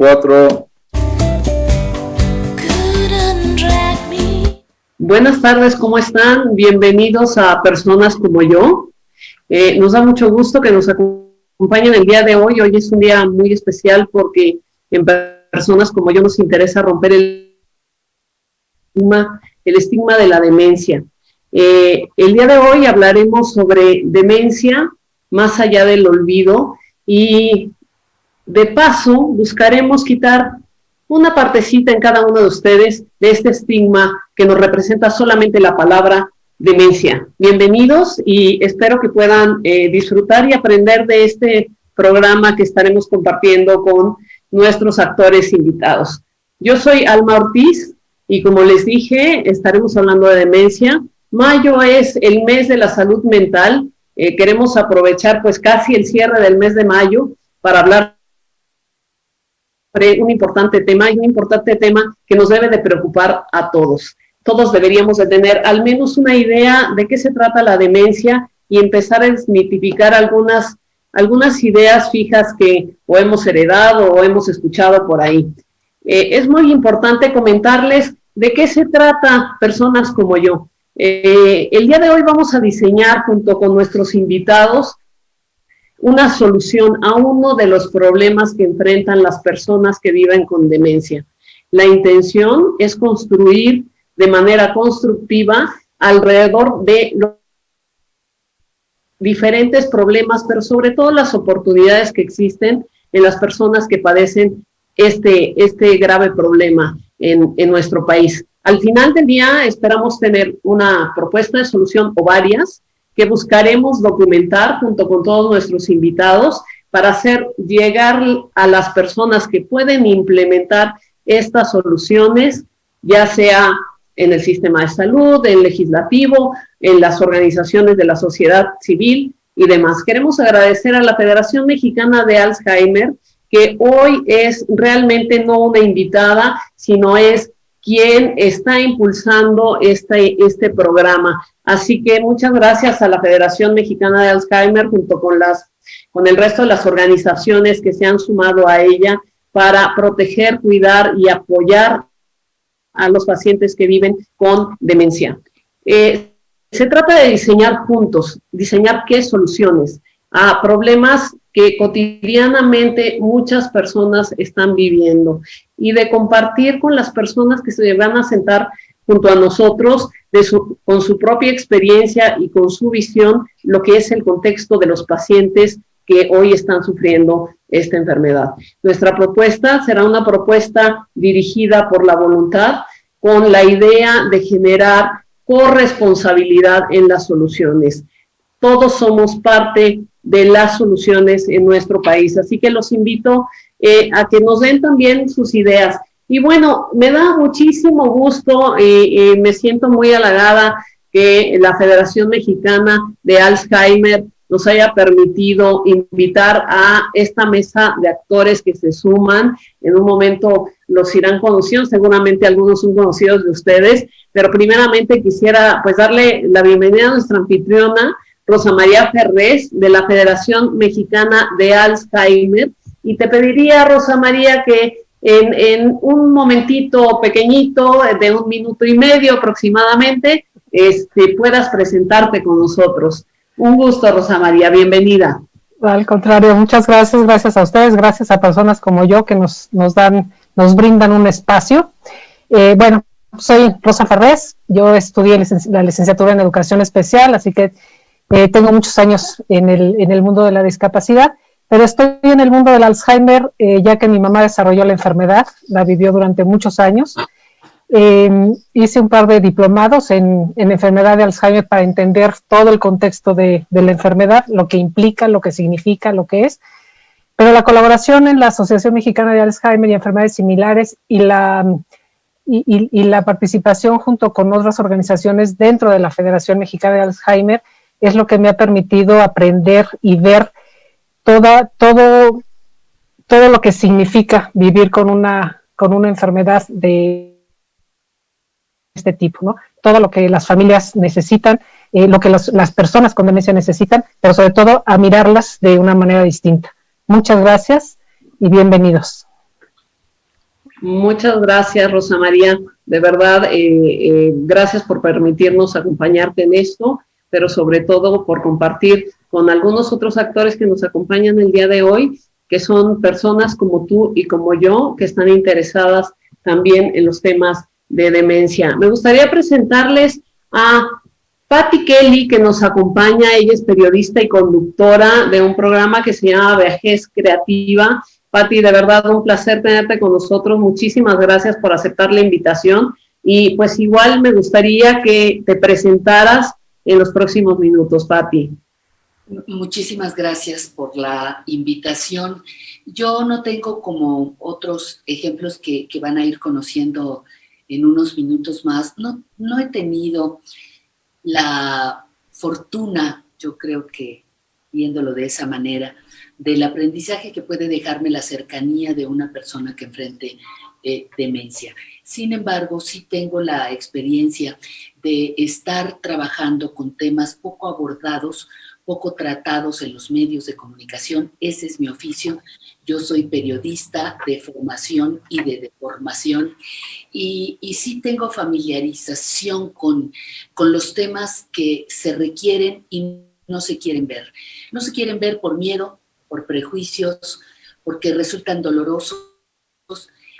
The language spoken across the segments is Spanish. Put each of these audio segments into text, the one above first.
4. Buenas tardes, ¿cómo están? Bienvenidos a Personas como yo. Nos da mucho gusto que nos acompañen el día de hoy. Hoy es un día muy especial porque en Personas como yo nos interesa romper el estigma de la demencia. El día de hoy hablaremos sobre demencia más allá del olvido y de paso buscaremos quitar una partecita en cada uno de ustedes de este estigma que nos representa solamente la palabra demencia. Bienvenidos y espero que puedan disfrutar y aprender de este programa que estaremos compartiendo con nuestros actores invitados. Yo soy Alma Ortiz y como les dije, estaremos hablando de demencia. Mayo es el mes de la salud mental. Queremos aprovechar pues casi el cierre del mes de mayo para hablar sobre un importante tema que nos debe de preocupar a todos. Todos deberíamos de tener al menos una idea de qué se trata la demencia y empezar a desmitificar algunas ideas fijas que o hemos heredado o hemos escuchado por ahí. Es muy importante comentarles de qué se trata Personas como yo. El día de hoy vamos a diseñar junto con nuestros invitados una solución a uno de los problemas que enfrentan las personas que viven con demencia. La intención es construir de manera constructiva alrededor de los diferentes problemas, pero sobre todo las oportunidades que existen en las personas que padecen este grave problema en nuestro país. Al final del día esperamos tener una propuesta de solución o varias que buscaremos documentar junto con todos nuestros invitados para hacer llegar a las personas que pueden implementar estas soluciones, ya sea en el sistema de salud, en el legislativo, en las organizaciones de la sociedad civil y demás. Queremos agradecer a la Federación Mexicana de Alzheimer, que hoy es realmente no una invitada, sino es quien está impulsando este programa. Así que muchas gracias a la Federación Mexicana de Alzheimer junto con el resto de las organizaciones que se han sumado a ella para proteger, cuidar y apoyar a los pacientes que viven con demencia. Se trata de diseñar juntos, diseñar qué soluciones a problemas que cotidianamente muchas personas están viviendo y de compartir con las personas que se van a sentar junto a nosotros con su propia experiencia y con su visión lo que es el contexto de los pacientes que hoy están sufriendo esta enfermedad. Nuestra propuesta será una propuesta dirigida por la voluntad con la idea de generar corresponsabilidad en las soluciones. Todos somos parte de las soluciones en nuestro país, así que los invito a que nos den también sus ideas. Y bueno, me da muchísimo gusto, me siento muy halagada que la Federación Mexicana de Alzheimer nos haya permitido invitar a esta mesa de actores que se suman. En un momento los irán conociendo, seguramente algunos son conocidos de ustedes, pero primeramente quisiera pues darle la bienvenida a nuestra anfitriona, Rosa María Ferrés, de la Federación Mexicana de Alzheimer, y te pediría, Rosa María, que en un momentito pequeñito, de 1 minuto y medio aproximadamente, puedas presentarte con nosotros. Un gusto, Rosa María, bienvenida. Al contrario, muchas gracias a ustedes, gracias a personas como yo que nos brindan un espacio. Bueno, soy Rosa Ferrés, yo estudié la licenciatura en Educación Especial, así que tengo muchos años en el mundo de la discapacidad, pero estoy en el mundo del Alzheimer, ya que mi mamá desarrolló la enfermedad, la vivió durante muchos años. Hice un par de diplomados en enfermedad de Alzheimer para entender todo el contexto de la enfermedad, lo que implica, lo que significa, lo que es. Pero la colaboración en la Asociación Mexicana de Alzheimer y enfermedades similares y la participación junto con otras organizaciones dentro de la Federación Mexicana de Alzheimer es lo que me ha permitido aprender y ver todo lo que significa vivir con una enfermedad de este tipo, ¿no? Todo lo que las familias necesitan, lo que las personas con demencia necesitan, pero sobre todo a mirarlas de una manera distinta. Muchas gracias y bienvenidos. Muchas gracias, Rosa María. De verdad, gracias por permitirnos acompañarte en esto, pero sobre todo por compartir con algunos otros actores que nos acompañan el día de hoy, que son personas como tú y como yo, que están interesadas también en los temas de demencia. Me gustaría presentarles a Patti Kelly, que nos acompaña. Ella es periodista y conductora de un programa que se llama Vejez Creativa. Patti, de verdad un placer tenerte con nosotros. Muchísimas gracias por aceptar la invitación. Y pues igual me gustaría que te presentaras en los próximos minutos, Patti. Muchísimas gracias por la invitación. Yo no tengo como otros ejemplos que van a ir conociendo en unos minutos más. No he tenido la fortuna, yo creo que viéndolo de esa manera, del aprendizaje que puede dejarme la cercanía de una persona que enfrente demencia. Sin embargo, sí tengo la experiencia de estar trabajando con temas poco abordados, poco tratados en los medios de comunicación. Ese es mi oficio. Yo soy periodista de formación y de formación y sí tengo familiarización con los temas que se requieren y no se quieren ver. No se quieren ver por miedo, por prejuicios, porque resultan dolorosos,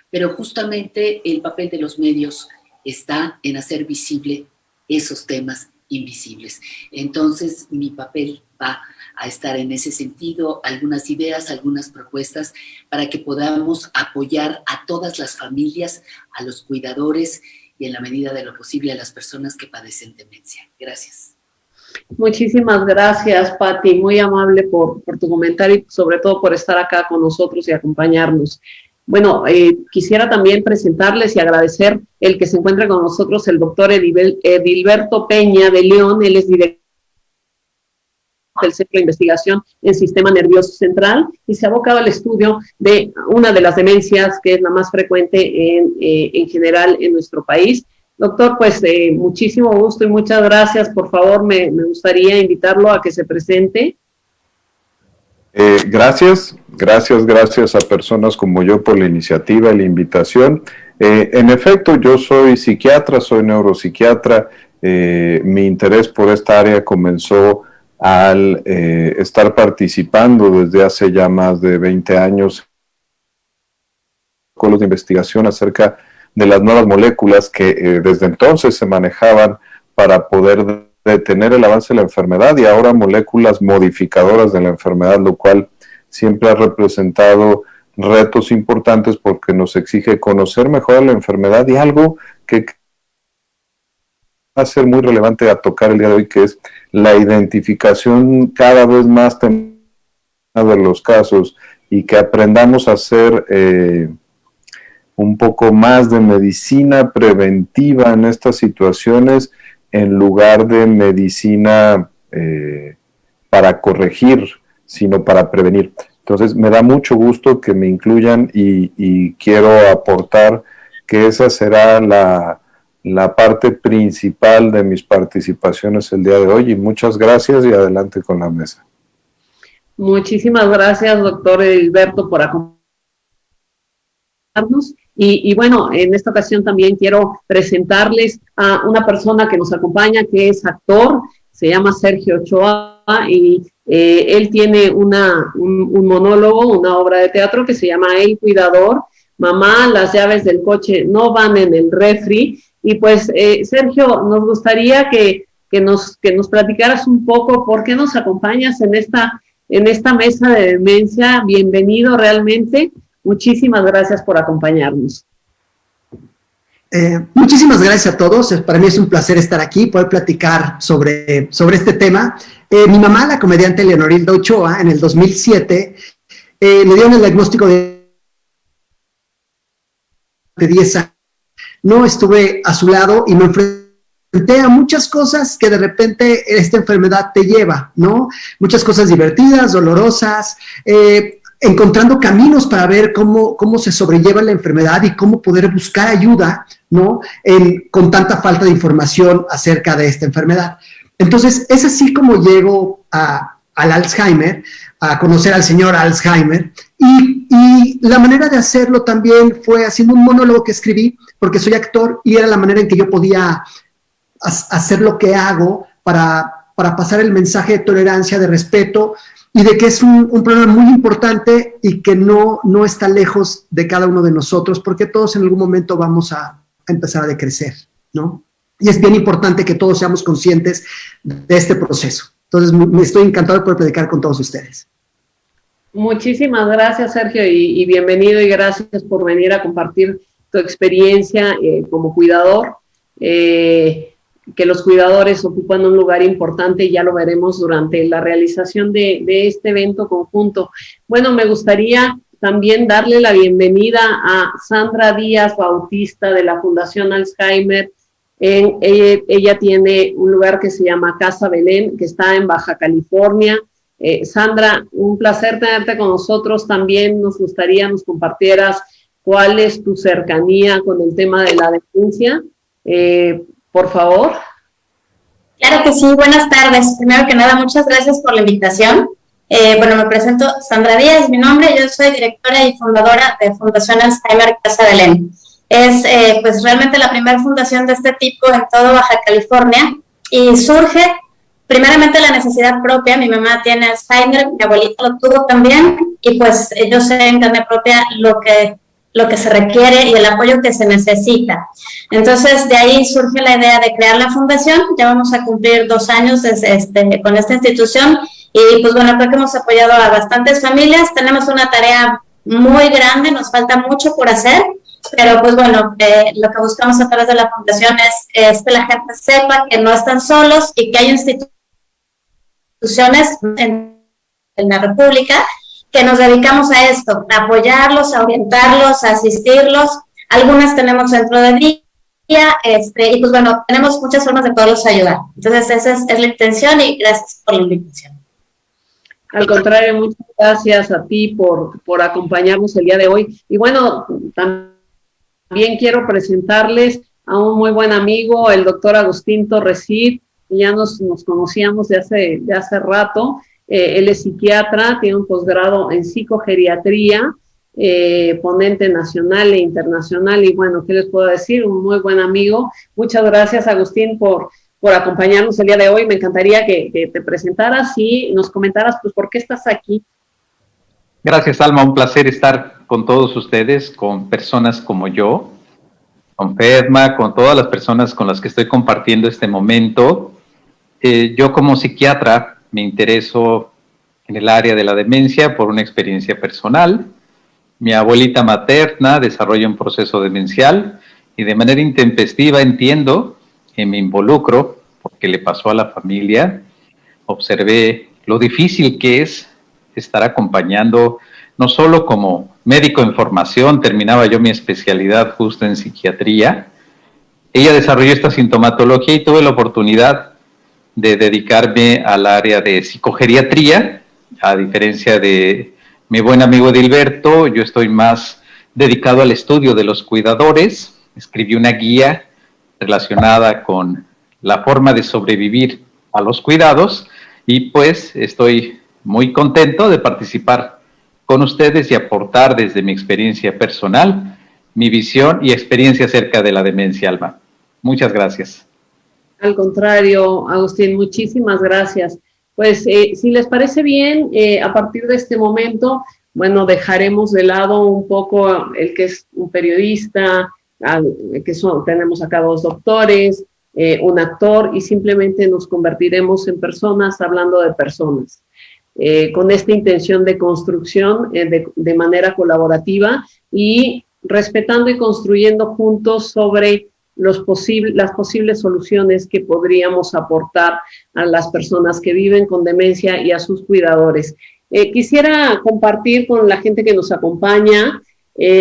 pero justamente el papel de los medios está en hacer visible esos temas invisibles. Entonces, mi papel va a estar en ese sentido, algunas ideas, algunas propuestas para que podamos apoyar a todas las familias, a los cuidadores y en la medida de lo posible a las personas que padecen demencia. Gracias. Muchísimas gracias, Patti, muy amable por tu comentario y sobre todo por estar acá con nosotros y acompañarnos. Bueno, quisiera también presentarles y agradecer el que se encuentra con nosotros el doctor Edilberto Peña de León. Él es director del Centro de Investigación en Sistema Nervioso Central y se ha abocado al estudio de una de las demencias que es la más frecuente en general en nuestro país. Doctor, pues muchísimo gusto y muchas gracias. Por favor, me gustaría invitarlo a que se presente. Gracias a personas como yo por la iniciativa y la invitación. En efecto, yo soy psiquiatra, soy neuropsiquiatra. Mi interés por esta área comenzó al estar participando desde hace ya más de 20 años con los de investigación acerca de las nuevas moléculas que desde entonces se manejaban para poder detener el avance de la enfermedad y ahora moléculas modificadoras de la enfermedad, lo cual siempre ha representado retos importantes porque nos exige conocer mejor la enfermedad y algo que va a ser muy relevante a tocar el día de hoy, que es la identificación cada vez más temprana de los casos y que aprendamos a hacer un poco más de medicina preventiva en estas situaciones en lugar de medicina para corregir, sino para prevenir. Entonces, me da mucho gusto que me incluyan y quiero aportar que esa será la parte principal de mis participaciones el día de hoy. Y muchas gracias y adelante con la mesa. Muchísimas gracias, doctor Edilberto, por acompañarnos. Y bueno, en esta ocasión también quiero presentarles a una persona que nos acompaña, que es actor, se llama Sergio Ochoa, y él tiene un monólogo, una obra de teatro que se llama El Cuidador. Mamá, las llaves del coche no van en el refri. Y pues, Sergio, nos gustaría que nos platicaras un poco por qué nos acompañas en esta mesa de demencia. Bienvenido realmente. Muchísimas gracias por acompañarnos. Muchísimas gracias a todos. Para mí es un placer estar aquí, poder platicar sobre este tema. Mi mamá, la comediante Leonorilda Ochoa, en el 2007, le dieron el diagnóstico de 10 años. No estuve a su lado y me enfrenté a muchas cosas que de repente esta enfermedad te lleva, ¿no? Muchas cosas divertidas, dolorosas, encontrando caminos para ver cómo se sobrelleva la enfermedad y cómo poder buscar ayuda, ¿no? Con tanta falta de información acerca de esta enfermedad. Entonces, es así como llego al Alzheimer, a conocer al señor Alzheimer, Y la manera de hacerlo también fue haciendo un monólogo que escribí, porque soy actor y era la manera en que yo podía hacer lo que hago para pasar el mensaje de tolerancia, de respeto y de que es un problema muy importante y que no está lejos de cada uno de nosotros, porque todos en algún momento vamos a empezar a decrecer, ¿no? Y es bien importante que todos seamos conscientes de este proceso. Entonces, me estoy encantado de poder predicar con todos ustedes. Muchísimas gracias, Sergio, y bienvenido, y gracias por venir a compartir tu experiencia como cuidador. Que los cuidadores ocupan un lugar importante y ya lo veremos durante la realización de este evento conjunto. Bueno, me gustaría también darle la bienvenida a Sandra Díaz Bautista de la Fundación Alzheimer. Ella tiene un lugar que se llama Casa Belén, que está en Baja California. Sandra, un placer tenerte con nosotros. También nos gustaría nos compartieras cuál es tu cercanía con el tema de la demencia. Por favor. Claro que sí, buenas tardes. Primero que nada, muchas gracias por la invitación. Bueno, me presento, Sandra Díaz, mi nombre, yo soy directora y fundadora de Fundación Alzheimer Casa Belén. Es pues realmente la primera fundación de este tipo en todo Baja California y surge primeramente la necesidad propia. Mi mamá tiene Alzheimer, mi abuelita lo tuvo también y pues yo sé en carne propia lo que se requiere y el apoyo que se necesita. Entonces, de ahí surge la idea de crear la fundación. Ya vamos a cumplir 2 años con esta institución y, pues bueno, creo que hemos apoyado a bastantes familias. Tenemos una tarea muy grande, nos falta mucho por hacer, pero pues bueno, lo que buscamos a través de la fundación es que la gente sepa que no están solos y que hay instituciones en la República que nos dedicamos a esto, a apoyarlos, a orientarlos, a asistirlos. Algunas tenemos centro de día, y pues bueno, tenemos muchas formas de poderlos ayudar. Entonces, esa es la intención y gracias por la invitación. Al contrario, muchas gracias a ti por acompañarnos el día de hoy. Y bueno, también quiero presentarles a un muy buen amigo, el doctor Agustín Torrecid, que ya nos conocíamos de hace rato. Él es psiquiatra, tiene un posgrado en psicogeriatría, ponente nacional e internacional, y bueno, ¿qué les puedo decir? Un muy buen amigo. Muchas gracias, Agustín, por acompañarnos el día de hoy. Me encantaría que te presentaras y nos comentaras, pues, por qué estás aquí. Gracias, Alma, un placer estar con todos ustedes, con personas como yo, con Fedma, con todas las personas con las que estoy compartiendo este momento. Yo como psiquiatra me intereso en el área de la demencia por una experiencia personal. Mi abuelita materna desarrolla un proceso demencial y de manera intempestiva entiendo que me involucro porque le pasó a la familia. Observé lo difícil que es estar acompañando, no solo como médico en formación, terminaba yo mi especialidad justo en psiquiatría. Ella desarrolló esta sintomatología y tuve la oportunidad de dedicarme al área de psicogeriatría. A diferencia de mi buen amigo Edilberto, yo estoy más dedicado al estudio de los cuidadores. Escribí una guía relacionada con la forma de sobrevivir a los cuidados y pues estoy muy contento de participar con ustedes y aportar desde mi experiencia personal, mi visión y experiencia acerca de la demencia, Alma. Muchas gracias. Al contrario, Agustín, muchísimas gracias. Pues si les parece bien, a partir de este momento, bueno, dejaremos de lado un poco el que es un periodista, tenemos acá 2 doctores, un actor, y simplemente nos convertiremos en personas hablando de personas, con esta intención de construcción de manera colaborativa y respetando y construyendo juntos sobre las posibles soluciones que podríamos aportar a las personas que viven con demencia y a sus cuidadores. Quisiera compartir con la gente que nos acompaña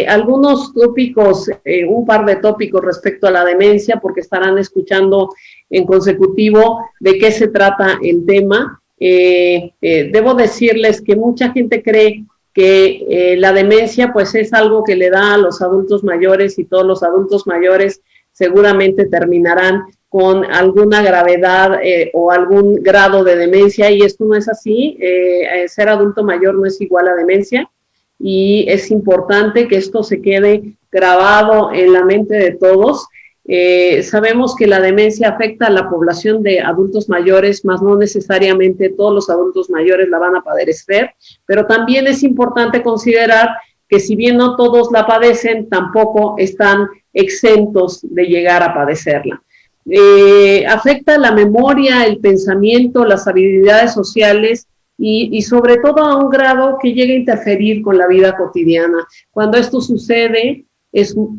algunos tópicos, un par de tópicos respecto a la demencia, porque estarán escuchando en consecutivo de qué se trata el tema. Debo decirles que mucha gente cree que la demencia pues es algo que le da a los adultos mayores y todos los adultos mayores seguramente terminarán con alguna gravedad o algún grado de demencia, y esto no es así. Ser adulto mayor no es igual a demencia, y es importante que esto se quede grabado en la mente de todos. Sabemos que la demencia afecta a la población de adultos mayores, más no necesariamente todos los adultos mayores la van a padecer, pero también es importante considerar que si bien no todos la padecen, tampoco están exentos de llegar a padecerla. Afecta la memoria, el pensamiento, las habilidades sociales y sobre todo a un grado que llega a interferir con la vida cotidiana. Cuando esto sucede,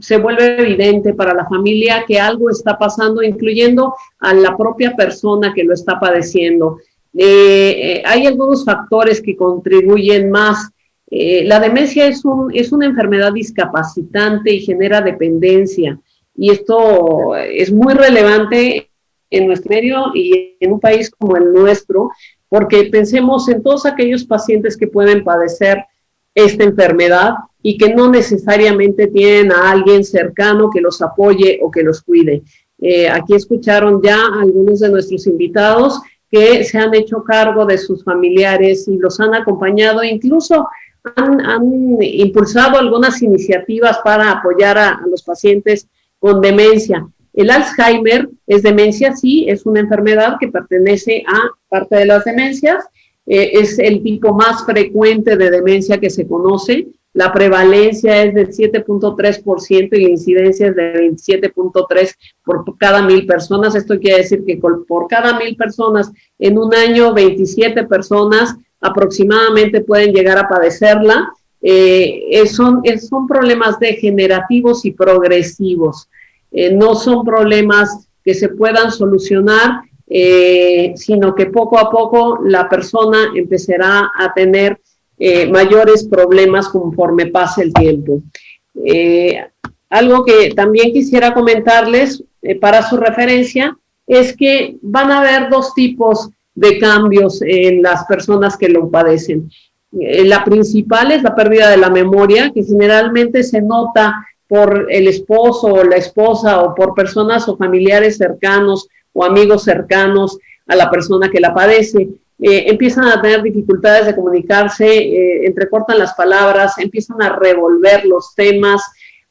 se vuelve evidente para la familia que algo está pasando, incluyendo a la propia persona que lo está padeciendo. Hay algunos factores que contribuyen más. La demencia es una enfermedad discapacitante y genera dependencia, y esto es muy relevante en nuestro medio y en un país como el nuestro, porque pensemos en todos aquellos pacientes que pueden padecer esta enfermedad y que no necesariamente tienen a alguien cercano que los apoye o que los cuide. Aquí escucharon ya algunos de nuestros invitados que se han hecho cargo de sus familiares y los han acompañado, incluso han impulsado algunas iniciativas para apoyar a los pacientes con demencia. El Alzheimer es demencia, sí, es una enfermedad que pertenece a parte de las demencias, es el tipo más frecuente de demencia que se conoce. La prevalencia es del 7.3% y la incidencia es de 27.3 por cada 1,000 personas. Esto quiere decir que por cada 1,000 personas en un año, 27 personas aproximadamente pueden llegar a padecerla. Son problemas degenerativos y progresivos. No son problemas que se puedan solucionar, sino que poco a poco la persona empezará a tener mayores problemas conforme pase el tiempo. Algo que también quisiera comentarles para su referencia es que van a haber dos tipos de cambios en las personas que lo padecen. La principal es la pérdida de la memoria, que generalmente se nota por el esposo o la esposa o por personas o familiares cercanos o amigos cercanos a la persona que la padece. Empiezan a tener dificultades de comunicarse, entrecortan las palabras, empiezan a revolver los temas,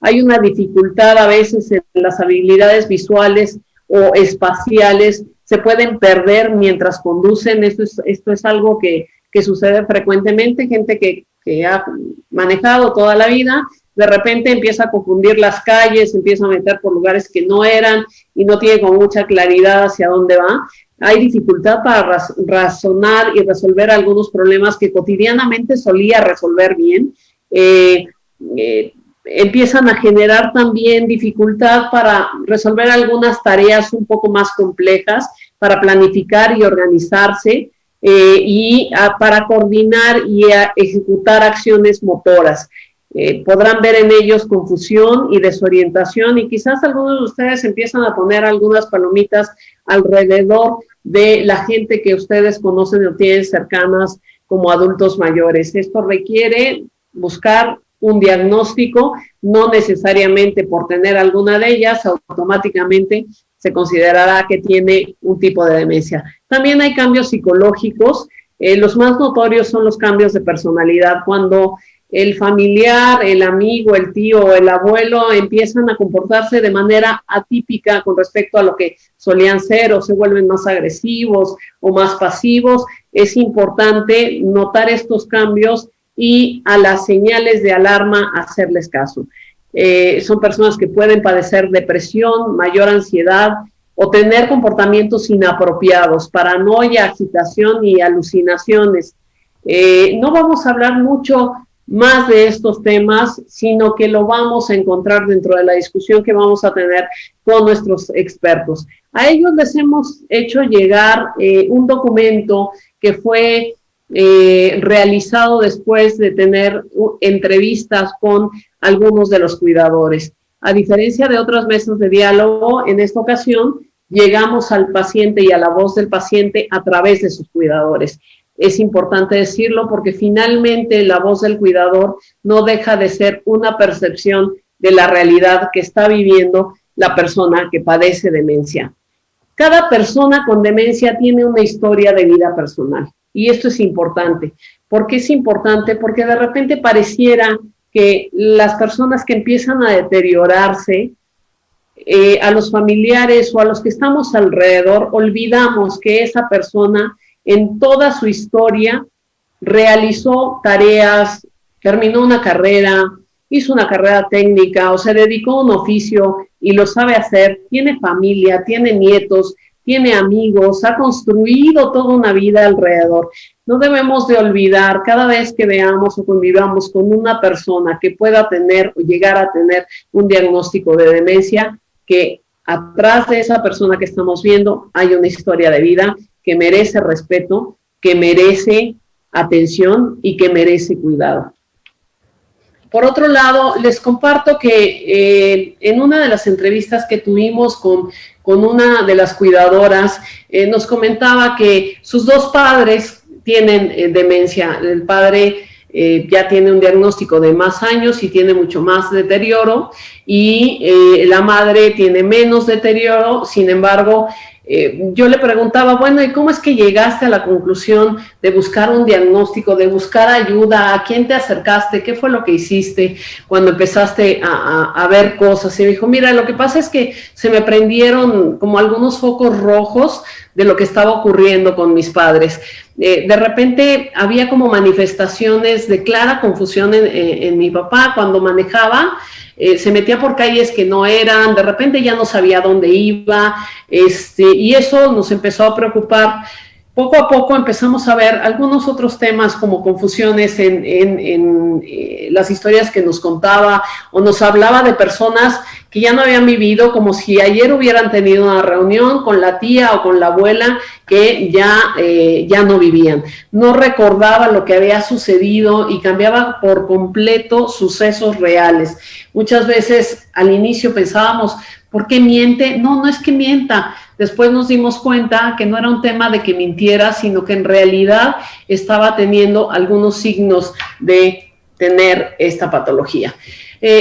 hay una dificultad a veces en las habilidades visuales o espaciales, se pueden perder mientras conducen. Esto es algo que sucede frecuentemente. Gente que ha manejado toda la vida, de repente empieza a confundir las calles, empieza a meter por lugares que no eran y no tiene con mucha claridad hacia dónde va. Hay dificultad para razonar y resolver algunos problemas que cotidianamente solía resolver bien. Empiezan a generar también dificultad para resolver algunas tareas un poco más complejas, para planificar y organizarse, para coordinar y ejecutar acciones motoras. Podrán ver en ellos confusión y desorientación, y quizás algunos de ustedes empiezan a poner algunas palomitas alrededor de la gente que ustedes conocen o tienen cercanas como adultos mayores. Esto requiere buscar un diagnóstico, no necesariamente por tener alguna de ellas, automáticamente se considerará que tiene un tipo de demencia. También hay cambios psicológicos. Los más notorios son los cambios de personalidad, cuando el familiar, el amigo, el tío o el abuelo empiezan a comportarse de manera atípica con respecto a lo que solían ser, o se vuelven más agresivos o más pasivos. Es importante notar estos cambios y a las señales de alarma hacerles caso. Son personas que pueden padecer depresión, mayor ansiedad o tener comportamientos inapropiados, paranoia, agitación y alucinaciones. No vamos a hablar mucho más de estos temas, sino que lo vamos a encontrar dentro de la discusión que vamos a tener con nuestros expertos. A ellos les hemos hecho llegar un documento que fue realizado después de tener entrevistas con algunos de los cuidadores. A diferencia de otras mesas de diálogo, en esta ocasión llegamos al paciente y a la voz del paciente a través de sus cuidadores. Es importante decirlo porque finalmente la voz del cuidador no deja de ser una percepción de la realidad que está viviendo la persona que padece demencia. Cada persona con demencia tiene una historia de vida personal, y esto es importante, ¿Por qué es importante? Porque de repente pareciera que las personas que empiezan a deteriorarse, a los familiares o a los que estamos alrededor, olvidamos que esa persona en toda su historia realizó tareas, terminó una carrera, hizo una carrera técnica o se dedicó a un oficio y lo sabe hacer, tiene familia, tiene nietos, tiene amigos, ha construido toda una vida alrededor. No debemos de olvidar cada vez que veamos o convivamos con una persona que pueda tener o llegar a tener un diagnóstico de demencia, que atrás de esa persona que estamos viendo hay una historia de vida que merece respeto, que merece atención y que merece cuidado. Por otro lado, les comparto que en una de las entrevistas que tuvimos con una de las cuidadoras, nos comentaba que sus dos padres tienen demencia. El padre ya tiene un diagnóstico de más años y tiene mucho más deterioro, y la madre tiene menos deterioro. Sin embargo, yo le preguntaba, bueno, ¿y cómo es que llegaste a la conclusión de buscar un diagnóstico, de buscar ayuda? ¿A quién te acercaste? ¿Qué fue lo que hiciste cuando empezaste a ver cosas? Y me dijo, mira, lo que pasa es que se me prendieron como algunos focos rojos de lo que estaba ocurriendo con mis padres. De repente había como manifestaciones de clara confusión en mi papá cuando manejaba. Se metía por calles que no eran, de repente ya no sabía dónde iba, y eso nos empezó a preocupar. Poco a poco empezamos a ver algunos otros temas como confusiones en las historias que nos contaba, o nos hablaba de personas que ya no habían vivido, como si ayer hubieran tenido una reunión con la tía o con la abuela que ya no vivían. No recordaba lo que había sucedido y cambiaba por completo sucesos reales. Muchas veces al inicio pensábamos, ¿por qué miente? No, no es que mienta. Después nos dimos cuenta que no era un tema de que mintiera, sino que en realidad estaba teniendo algunos signos de tener esta patología.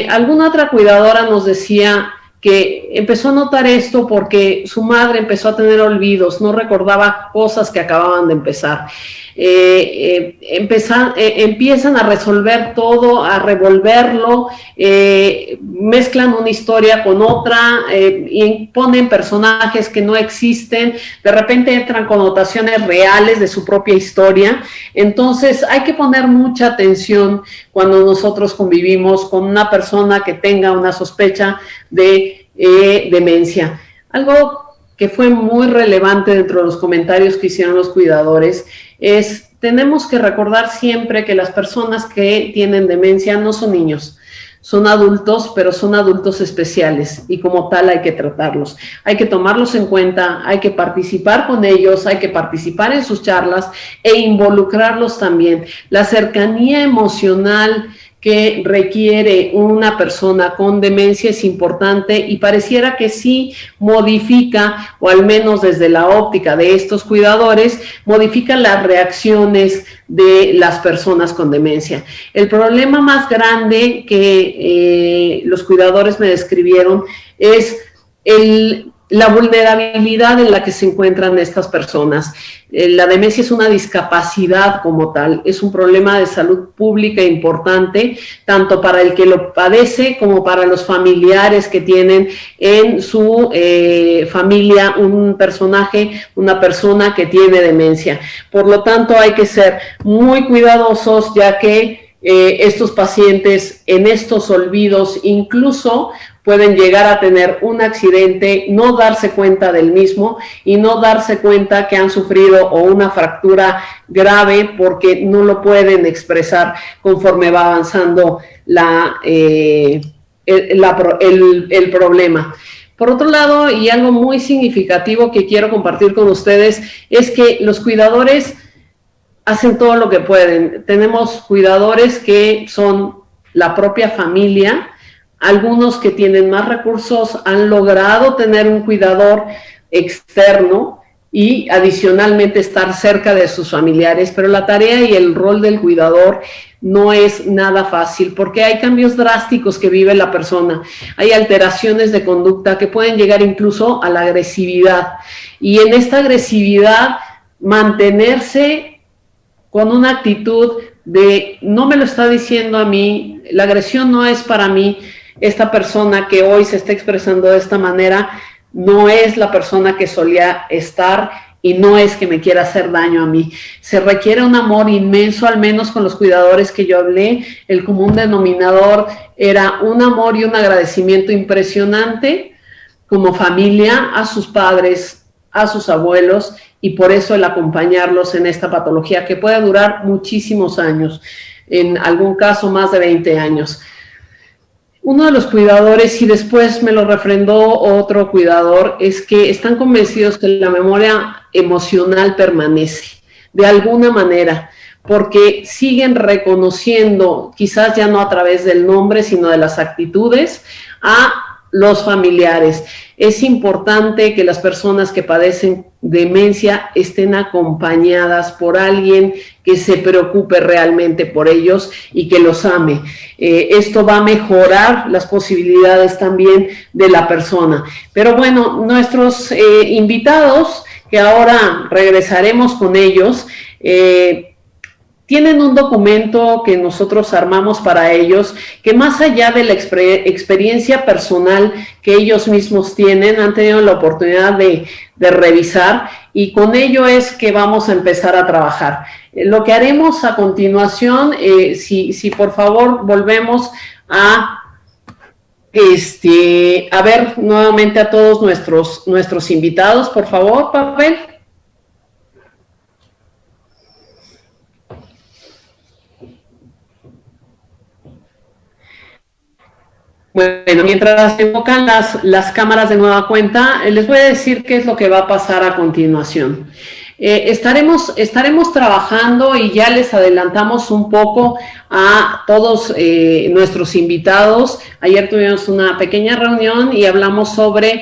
Alguna otra cuidadora nos decía que empezó a notar esto porque su madre empezó a tener olvidos, no recordaba cosas que acababan de empezar. Empiezan a resolver todo, a revolverlo, mezclan una historia con otra, y ponen personajes que no existen, de repente entran connotaciones reales de su propia historia. Entonces hay que poner mucha atención cuando nosotros convivimos con una persona que tenga una sospecha de demencia. Algo que fue muy relevante dentro de los comentarios que hicieron los cuidadores es, tenemos que recordar siempre que las personas que tienen demencia no son niños, son adultos, pero son adultos especiales, y como tal hay que tratarlos, hay que tomarlos en cuenta, hay que participar con ellos, hay que participar en sus charlas e involucrarlos también. La cercanía emocional que requiere una persona con demencia es importante, y pareciera que sí modifica, o al menos desde la óptica de estos cuidadores, modifica las reacciones de las personas con demencia. El problema más grande que los cuidadores me describieron es la vulnerabilidad en la que se encuentran estas personas. La demencia es una discapacidad como tal, es un problema de salud pública importante, tanto para el que lo padece como para los familiares que tienen en su familia un personaje, una persona que tiene demencia. Por lo tanto, hay que ser muy cuidadosos, ya que estos pacientes en estos olvidos incluso pueden llegar a tener un accidente, no darse cuenta del mismo y no darse cuenta que han sufrido o una fractura grave porque no lo pueden expresar conforme va avanzando el problema. Por otro lado, y algo muy significativo que quiero compartir con ustedes, es que los cuidadores hacen todo lo que pueden. Tenemos cuidadores que son la propia familia. Algunos que tienen más recursos han logrado tener un cuidador externo y adicionalmente estar cerca de sus familiares, pero la tarea y el rol del cuidador no es nada fácil, porque hay cambios drásticos que vive la persona, hay alteraciones de conducta que pueden llegar incluso a la agresividad, y en esta agresividad mantenerse con una actitud de no me lo está diciendo a mí, la agresión no es para mí, esta persona que hoy se está expresando de esta manera no es la persona que solía estar y no es que me quiera hacer daño a mí. Se requiere un amor inmenso, al menos con los cuidadores que yo hablé. El común denominador era un amor y un agradecimiento impresionante como familia a sus padres, a sus abuelos, y por eso el acompañarlos en esta patología que puede durar muchísimos años, en algún caso más de 20 años. Uno de los cuidadores, y después me lo refrendó otro cuidador, es que están convencidos que la memoria emocional permanece, de alguna manera, porque siguen reconociendo, quizás ya no a través del nombre, sino de las actitudes, a los familiares. Es importante que las personas que padecen demencia estén acompañadas por alguien que se preocupe realmente por ellos y que los ame. Esto va a mejorar las posibilidades también de la persona. Pero bueno, nuestros invitados, que ahora regresaremos con ellos, tienen un documento que nosotros armamos para ellos, que más allá de la experiencia personal que ellos mismos tienen, han tenido la oportunidad de revisar, y con ello es que vamos a empezar a trabajar. Lo que haremos a continuación, si por favor volvemos a ver nuevamente a todos nuestros invitados, por favor, Papel. Bueno, mientras se enfocan las cámaras de nueva cuenta, les voy a decir qué es lo que va a pasar a continuación. Estaremos trabajando, y ya les adelantamos un poco a todos nuestros invitados. Ayer tuvimos una pequeña reunión y hablamos sobre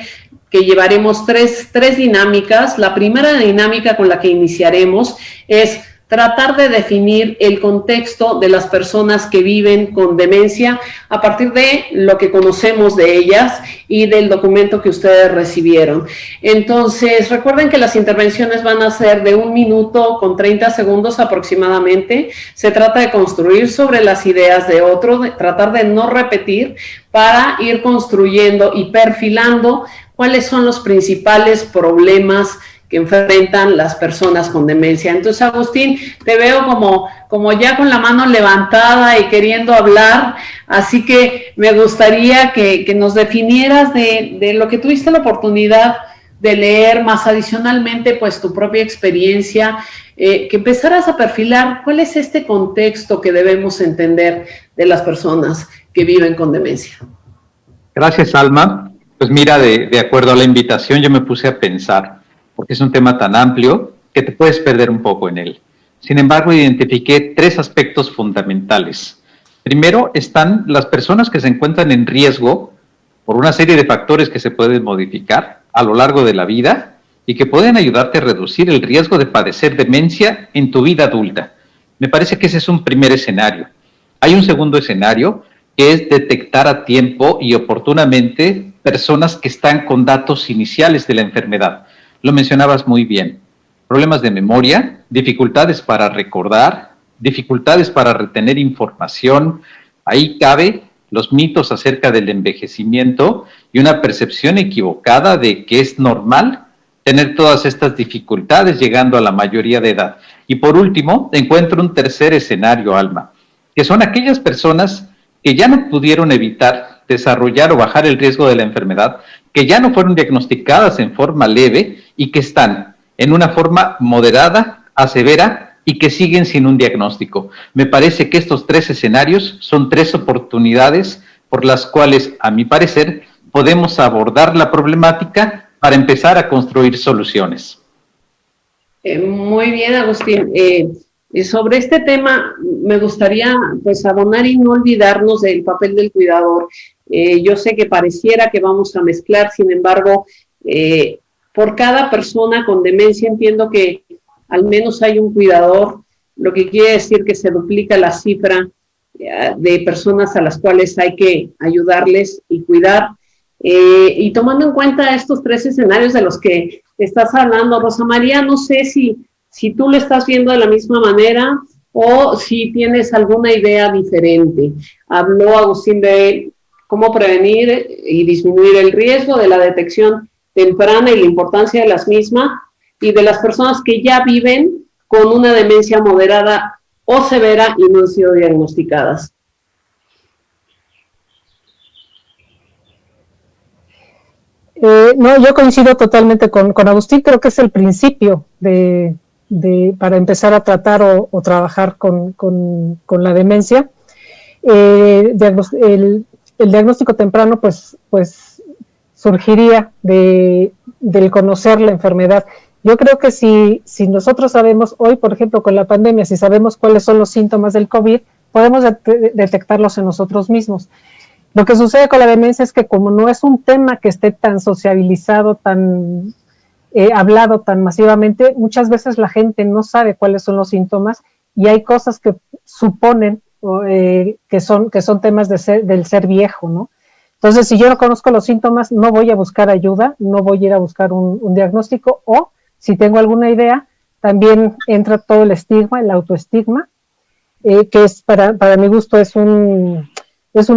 que llevaremos tres dinámicas. La primera dinámica con la que iniciaremos es tratar de definir el contexto de las personas que viven con demencia a partir de lo que conocemos de ellas y del documento que ustedes recibieron. Entonces, recuerden que las intervenciones van a ser de 1 minuto con 30 segundos aproximadamente. Se trata de construir sobre las ideas de otro, de tratar de no repetir, para ir construyendo y perfilando cuáles son los principales problemas que enfrentan las personas con demencia. Entonces, Agustín, te veo como ya con la mano levantada y queriendo hablar, así que me gustaría que nos definieras de lo que tuviste la oportunidad de leer, más adicionalmente, pues tu propia experiencia, que empezaras a perfilar cuál es este contexto que debemos entender de las personas que viven con demencia. Gracias, Alma. Pues mira, de acuerdo a la invitación, yo me puse a pensar, porque es un tema tan amplio que te puedes perder un poco en él. Sin embargo, identifiqué 3 aspectos fundamentales. Primero, están las personas que se encuentran en riesgo por una serie de factores que se pueden modificar a lo largo de la vida y que pueden ayudarte a reducir el riesgo de padecer demencia en tu vida adulta. Me parece que ese es un primer escenario. Hay un segundo escenario, que es detectar a tiempo y oportunamente personas que están con datos iniciales de la enfermedad. Lo mencionabas muy bien. Problemas de memoria, dificultades para recordar, dificultades para retener información. Ahí cabe los mitos acerca del envejecimiento y una percepción equivocada de que es normal tener todas estas dificultades llegando a la mayoría de edad. Y por último, encuentro un tercer escenario, Alma, que son aquellas personas que ya no pudieron evitar desarrollar o bajar el riesgo de la enfermedad, que ya no fueron diagnosticadas en forma leve y que están en una forma moderada a severa y que siguen sin un diagnóstico. Me parece que estos 3 escenarios son 3 oportunidades por las cuales, a mi parecer, podemos abordar la problemática para empezar a construir soluciones. Muy bien, Agustín. Sobre este tema me gustaría pues abonar y no olvidarnos del papel del cuidador. Yo sé que pareciera que vamos a mezclar, sin embargo, por cada persona con demencia entiendo que al menos hay un cuidador, lo que quiere decir que se duplica la cifra de personas a las cuales hay que ayudarles y cuidar. Y tomando en cuenta estos 3 escenarios de los que estás hablando, Rosa María, no sé si si tú lo estás viendo de la misma manera o si tienes alguna idea diferente. Habló Agustín de cómo prevenir y disminuir el riesgo de la detección temprana y la importancia de las mismas, y de las personas que ya viven con una demencia moderada o severa y no han sido diagnosticadas. No, yo coincido totalmente con Agustín. Creo que es el principio para empezar a tratar o trabajar con la demencia. El diagnóstico temprano pues surgiría del conocer la enfermedad. Yo creo que si nosotros sabemos hoy, por ejemplo, con la pandemia, si sabemos cuáles son los síntomas del COVID, podemos detectarlos en nosotros mismos. Lo que sucede con la demencia es que como no es un tema que esté tan sociabilizado, tan hablado tan masivamente, muchas veces la gente no sabe cuáles son los síntomas y hay cosas que suponen que son temas del ser viejo, ¿no? Entonces, si yo no conozco los síntomas, no voy a buscar ayuda, no voy a ir a buscar un diagnóstico, o si tengo alguna idea, también entra todo el estigma, el autoestigma, que es para mi gusto es un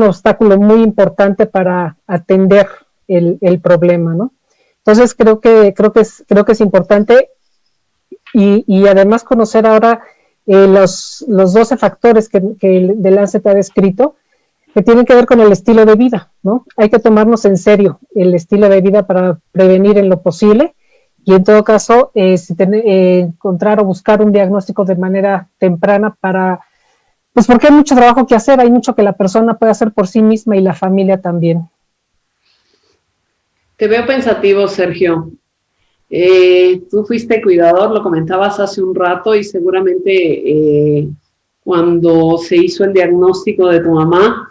obstáculo muy importante para atender el problema, ¿no? Entonces creo que es importante y además conocer ahora los 12 factores que The Lancet ha descrito, que tienen que ver con el estilo de vida, ¿no? Hay que tomarnos en serio el estilo de vida para prevenir en lo posible y en todo caso encontrar o buscar un diagnóstico de manera temprana pues porque hay mucho trabajo que hacer, hay mucho que la persona puede hacer por sí misma y la familia también. Te veo pensativo, Sergio. Tú fuiste cuidador, lo comentabas hace un rato, y seguramente cuando se hizo el diagnóstico de tu mamá,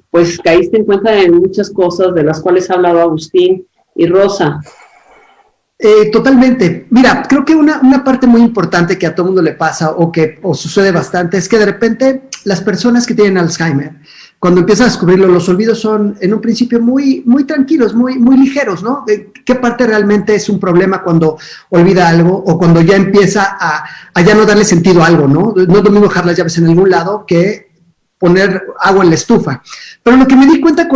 pues caíste en cuenta de muchas cosas de las cuales ha hablado Agustín y Rosa. Totalmente. Mira, creo que una parte muy importante que a todo mundo le pasa o sucede bastante es que de repente las personas que tienen Alzheimer, cuando empiezas a descubrirlo, los olvidos son en un principio muy, muy tranquilos, muy, muy ligeros, ¿no? ¿Qué parte realmente es un problema cuando olvida algo o cuando ya empieza a ya no darle sentido a algo, ¿no? No es lo mismo dejar las llaves en algún lado que poner agua en la estufa. Pero lo que me di cuenta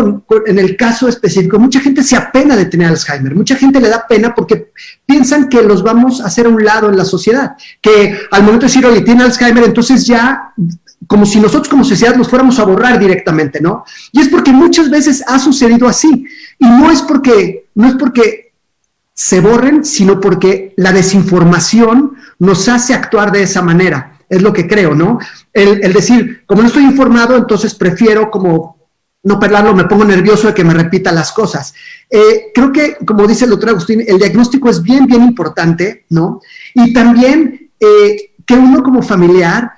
en el caso específico, mucha gente se apena de tener Alzheimer, mucha gente le da pena porque piensan que los vamos a hacer a un lado en la sociedad, que al momento de decir, oye, tiene Alzheimer, entonces ya, como si nosotros como sociedad los fuéramos a borrar directamente, ¿no? Y es porque muchas veces ha sucedido así, y no es porque se borren, sino porque la desinformación nos hace actuar de esa manera. Es lo que creo, ¿no? El decir, como no estoy informado, entonces prefiero como no perderlo, me pongo nervioso de que me repita las cosas. Creo que, como dice el doctor Agustín, el diagnóstico es bien, bien importante, ¿no? Y también que uno como familiar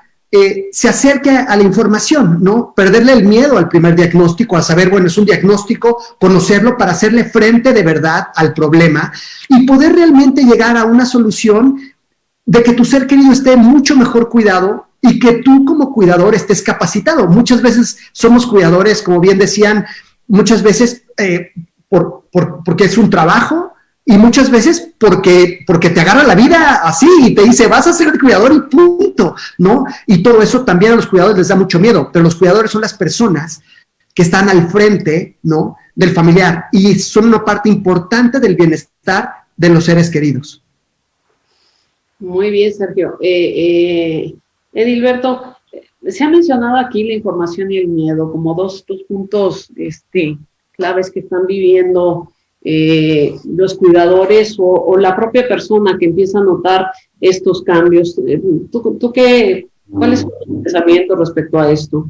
se acerque a la información, ¿no? Perderle el miedo al primer diagnóstico, a saber, bueno, es un diagnóstico, conocerlo para hacerle frente de verdad al problema y poder realmente llegar a una solución de que tu ser querido esté mucho mejor cuidado y que tú como cuidador estés capacitado. Muchas veces somos cuidadores, como bien decían, muchas veces porque es un trabajo y muchas veces porque te agarra la vida así y te dice, vas a ser el cuidador y punto, ¿no? Y todo eso también a los cuidadores les da mucho miedo, pero los cuidadores son las personas que están al frente, ¿no?, del familiar y son una parte importante del bienestar de los seres queridos. Muy bien, Sergio. Edilberto, se ha mencionado aquí la información y el miedo como dos puntos claves que están viviendo los cuidadores o la propia persona que empieza a notar estos cambios. ¿Cuál es tu pensamiento respecto a esto?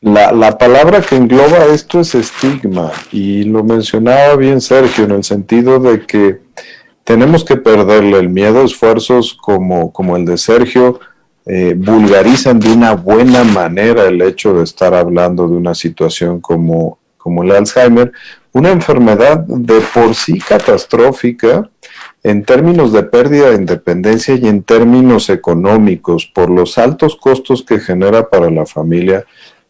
La palabra que engloba esto es estigma, y lo mencionaba bien Sergio en el sentido de que tenemos que perderle el miedo. Esfuerzos como el de Sergio vulgarizan de una buena manera el hecho de estar hablando de una situación como el Alzheimer, una enfermedad de por sí catastrófica en términos de pérdida de independencia y en términos económicos, por los altos costos que genera para la familia,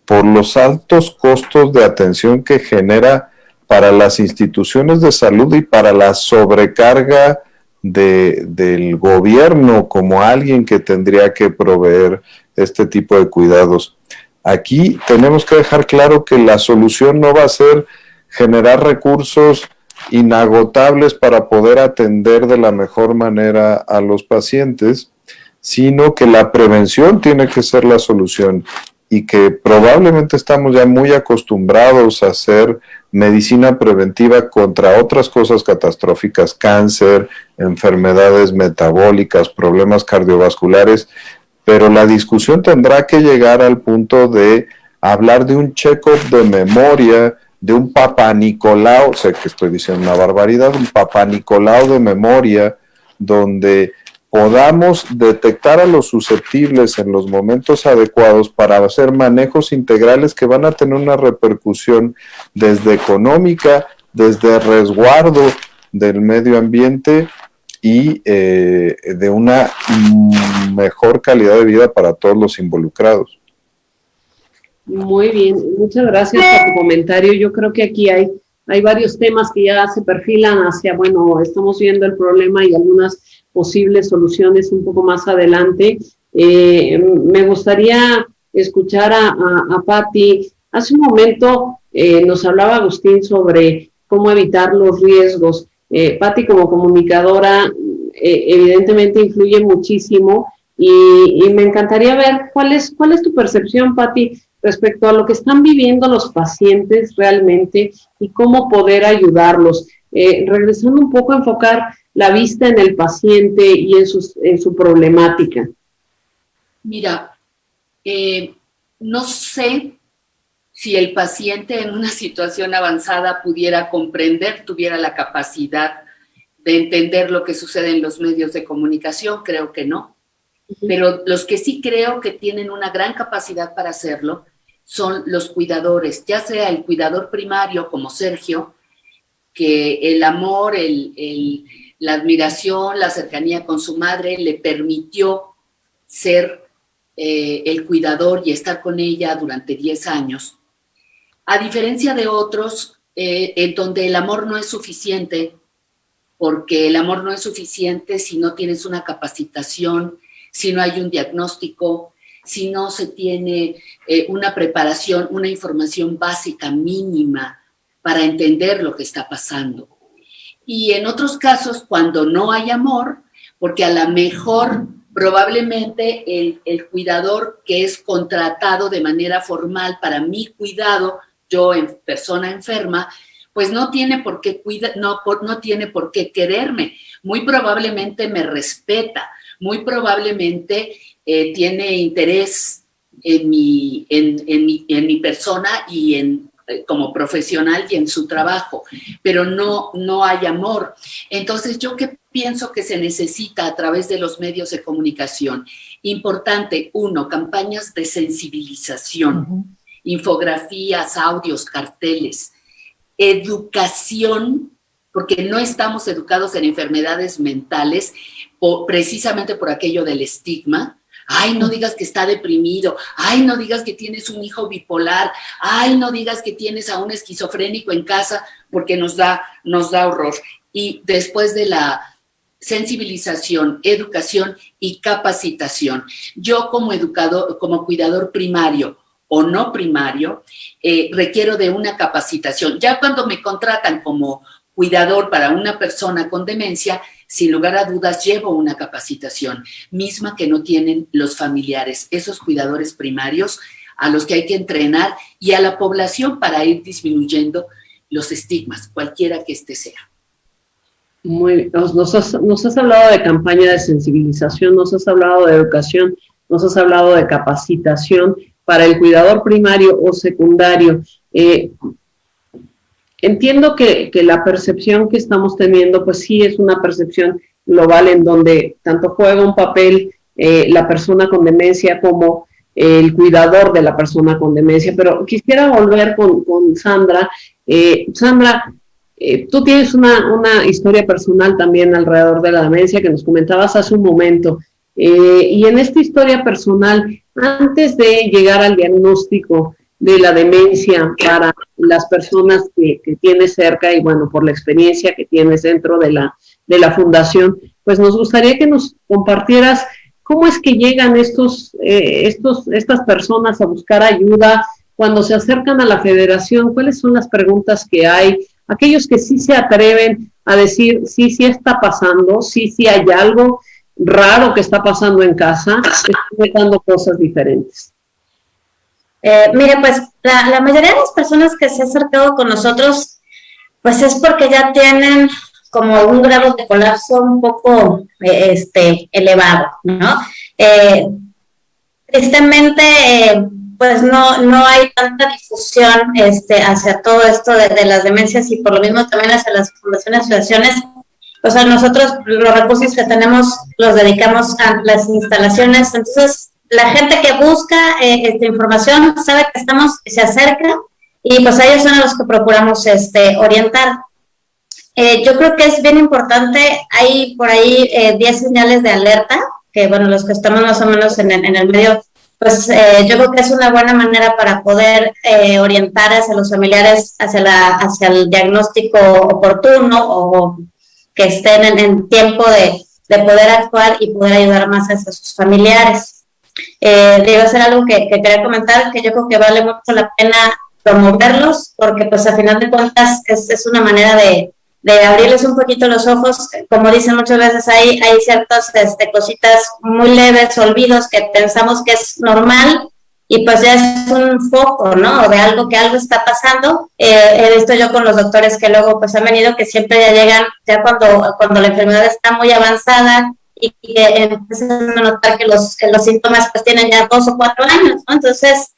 por los altos costos de atención que genera para las instituciones de salud y para la sobrecarga del gobierno como alguien que tendría que proveer este tipo de cuidados. Aquí tenemos que dejar claro que la solución no va a ser generar recursos inagotables para poder atender de la mejor manera a los pacientes, sino que la prevención tiene que ser la solución y que probablemente estamos ya muy acostumbrados a hacer medicina preventiva contra otras cosas catastróficas, cáncer, enfermedades metabólicas, problemas cardiovasculares, pero la discusión tendrá que llegar al punto de hablar de un check-up de memoria, de un Papá Nicolau, sé que estoy diciendo una barbaridad, un Papá Nicolau de memoria, donde podamos detectar a los susceptibles en los momentos adecuados para hacer manejos integrales que van a tener una repercusión desde económica, desde resguardo del medio ambiente y de una mejor calidad de vida para todos los involucrados. Muy bien, muchas gracias por tu comentario. Yo creo que aquí hay varios temas que ya se perfilan hacia, bueno, estamos viendo el problema y algunas posibles soluciones un poco más adelante. Me gustaría escuchar a Patti. Hace un momento nos hablaba Agustín sobre cómo evitar los riesgos. Patti, como comunicadora, evidentemente influye muchísimo y me encantaría ver cuál es tu percepción, Patti, respecto a lo que están viviendo los pacientes realmente y cómo poder ayudarlos. Regresando un poco a enfocar la vista en el paciente y en su problemática. Mira, no sé si el paciente en una situación avanzada pudiera comprender, tuviera la capacidad de entender lo que sucede en los medios de comunicación, creo que no. Pero los que sí creo que tienen una gran capacidad para hacerlo son los cuidadores, ya sea el cuidador primario como Sergio, que el amor, la admiración, la cercanía con su madre le permitió ser el cuidador y estar con ella durante 10 años. A diferencia de otros, en donde el amor no es suficiente, porque el amor no es suficiente si no tienes una capacitación, si no hay un diagnóstico, si no se tiene una preparación, una información básica mínima para entender lo que está pasando. Y en otros casos, cuando no hay amor, porque a lo mejor probablemente el cuidador que es contratado de manera formal para mi cuidado, yo en persona enferma, pues no tiene por qué no tiene por qué quererme. Muy probablemente me respeta, muy probablemente tiene interés en mi persona y como profesional y en su trabajo, pero no hay amor. Entonces, ¿yo qué pienso que se necesita a través de los medios de comunicación? Importante, 1, campañas de sensibilización, infografías, audios, carteles, educación, porque no estamos educados en enfermedades mentales precisamente por aquello del estigma. Ay, no digas que está deprimido. Ay, no digas que tienes un hijo bipolar. Ay, no digas que tienes a un esquizofrénico en casa, porque nos da horror. Y después de la sensibilización, educación y capacitación, yo como educador, como cuidador primario o no primario, requiero de una capacitación. Ya cuando me contratan como cuidador para una persona con demencia, sin lugar a dudas llevo una capacitación misma que no tienen los familiares, esos cuidadores primarios a los que hay que entrenar y a la población para ir disminuyendo los estigmas, cualquiera que este sea. Nos has hablado de campaña de sensibilización, nos has hablado de educación, nos has hablado de capacitación para el cuidador primario o secundario. Entiendo que la percepción que estamos teniendo, pues sí es una percepción global en donde tanto juega un papel la persona con demencia como el cuidador de la persona con demencia, pero quisiera volver con Sandra. Sandra, tú tienes una historia personal también alrededor de la demencia que nos comentabas hace un momento, y en esta historia personal, antes de llegar al diagnóstico de la demencia para las personas que tienes cerca y bueno, por la experiencia que tienes dentro de de la Fundación, pues nos gustaría que nos compartieras cómo es que llegan estas personas a buscar ayuda, cuando se acercan a la Federación, cuáles son las preguntas que hay, aquellos que sí se atreven a decir, sí está pasando, sí hay algo raro que está pasando en casa, están notando cosas diferentes. Mire, pues la mayoría de las personas que se han acercado con nosotros, pues es porque ya tienen como un grado de colapso un poco elevado, ¿no? Tristemente, pues no hay tanta difusión hacia todo esto de las demencias, y por lo mismo también hacia las fundaciones y asociaciones. O sea, nosotros los recursos que tenemos los dedicamos a las instalaciones. Entonces, la gente que busca esta información sabe que estamos, se acerca, y pues ellos son a los que procuramos orientar. Yo creo que es bien importante, hay por ahí 10 señales de alerta, que bueno, los que estamos más o menos en el medio, pues yo creo que es una buena manera para poder orientar hacia los familiares, hacia el diagnóstico oportuno, o que estén en tiempo de poder actuar y poder ayudar más hacia sus familiares. Debe ser algo que quería comentar, que yo creo que vale mucho la pena promoverlos, porque pues a final de cuentas es una manera de abrirles un poquito los ojos. Como dicen muchas veces, hay ciertas cositas muy leves, olvidos que pensamos que es normal, y pues ya es un foco, ¿no? De algo que algo está pasando. He visto yo con los doctores que luego pues han venido, que siempre ya llegan, ya cuando la enfermedad está muy avanzada, y que empiezan a notar que los síntomas pues tienen ya 2 o 4 años, ¿no? Entonces,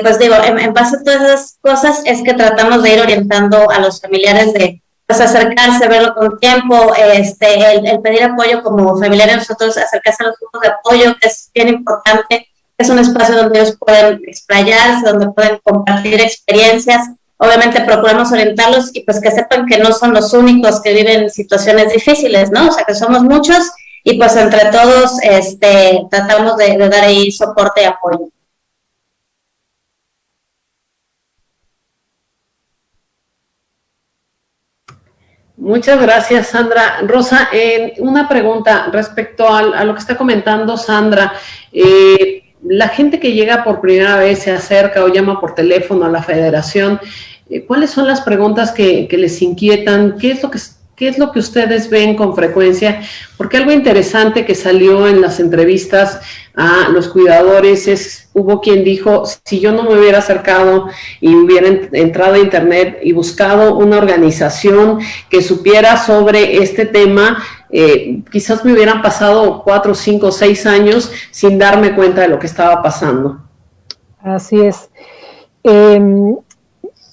pues digo, en base a todas esas cosas es que tratamos de ir orientando a los familiares de pues acercarse, verlo con tiempo, el pedir apoyo como familiares, nosotros acercarse a los grupos de apoyo, que es bien importante. Es un espacio donde ellos pueden explayarse, donde pueden compartir experiencias. Obviamente procuramos orientarlos, y pues que sepan que no son los únicos que viven situaciones difíciles, ¿no? O sea, que somos muchos, y pues entre todos tratamos de dar ahí soporte y apoyo. Muchas gracias, Sandra. Rosa, una pregunta respecto a lo que está comentando Sandra. La gente que llega por primera vez, se acerca o llama por teléfono a la Federación, ¿cuáles son las preguntas que les inquietan? ¿Qué es lo que ustedes ven con frecuencia? Porque algo interesante que salió en las entrevistas a los cuidadores hubo quien dijo, si yo no me hubiera acercado y hubiera entrado a internet y buscado una organización que supiera sobre este tema, quizás me hubieran pasado 4, 5, 6 años sin darme cuenta de lo que estaba pasando. Así es.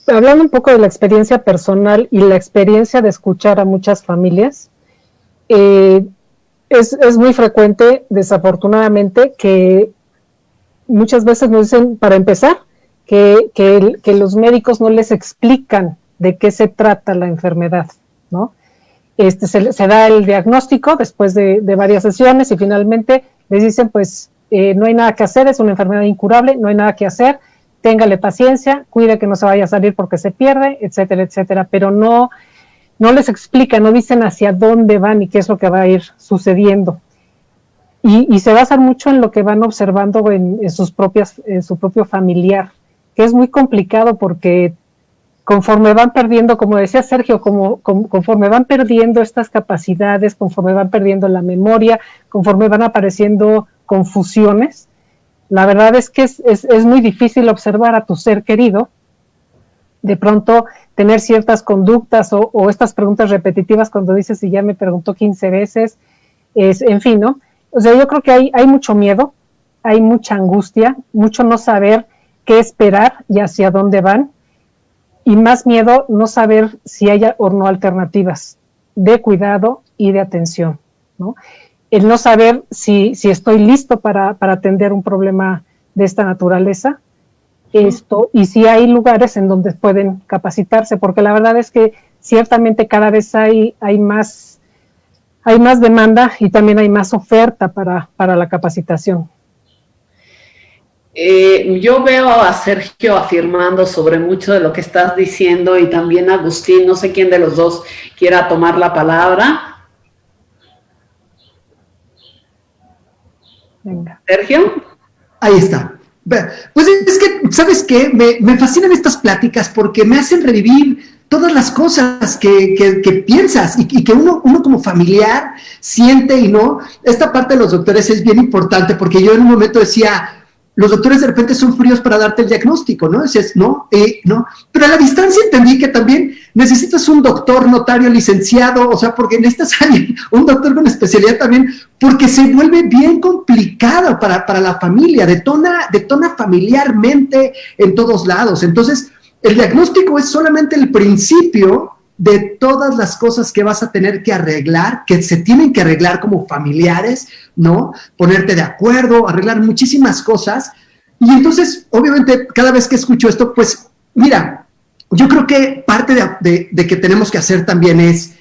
Hablando un poco de la experiencia personal y la experiencia de escuchar a muchas familias, es muy frecuente, desafortunadamente, que muchas veces nos dicen, para empezar, que los médicos no les explican de qué se trata la enfermedad, ¿no? Se da el diagnóstico después de varias sesiones, y finalmente les dicen, pues, no hay nada que hacer, es una enfermedad incurable, no hay nada que hacer, téngale paciencia, cuide que no se vaya a salir porque se pierde, etcétera, etcétera, pero no les explican, no dicen hacia dónde van y qué es lo que va a ir sucediendo. Y se basan mucho en lo que van observando en su propio familiar, que es muy complicado, porque conforme van perdiendo, como decía Sergio, conforme van perdiendo estas capacidades, conforme van perdiendo la memoria, conforme van apareciendo confusiones, la verdad es que es muy difícil observar a tu ser querido, de pronto tener ciertas conductas o estas preguntas repetitivas cuando dices, si ya me preguntó 15 veces, en fin, ¿no? O sea, yo creo que hay mucho miedo, hay mucha angustia, mucho no saber qué esperar y hacia dónde van, y más miedo no saber si hay o no alternativas de cuidado y de atención, ¿no? El no saber si estoy listo para atender un problema de esta naturaleza, y si hay lugares en donde pueden capacitarse, porque la verdad es que ciertamente cada vez hay más demanda, y también hay más oferta para la capacitación. Yo veo a Sergio afirmando sobre mucho de lo que estás diciendo, y también a Agustín, no sé quién de los dos quiera tomar la palabra. Venga. Sergio. Ahí está. Pues es que, ¿sabes qué? Me fascinan estas pláticas porque me hacen revivir todas las cosas que piensas y que uno como familiar siente y no. Esta parte de los doctores es bien importante porque yo en un momento decía, los doctores de repente son fríos para darte el diagnóstico, ¿no? Dices, no. Pero a la distancia entendí que también necesitas un doctor, notario, licenciado, o sea, porque necesitas un doctor con especialidad también, porque se vuelve bien complicado para la familia, detona familiarmente en todos lados. Entonces, el diagnóstico es solamente el principio de todas las cosas que vas a tener que arreglar, que se tienen que arreglar como familiares, ¿no? Ponerte de acuerdo, arreglar muchísimas cosas. Y entonces, obviamente, cada vez que escucho esto, pues, mira, yo creo que parte de que tenemos que hacer también es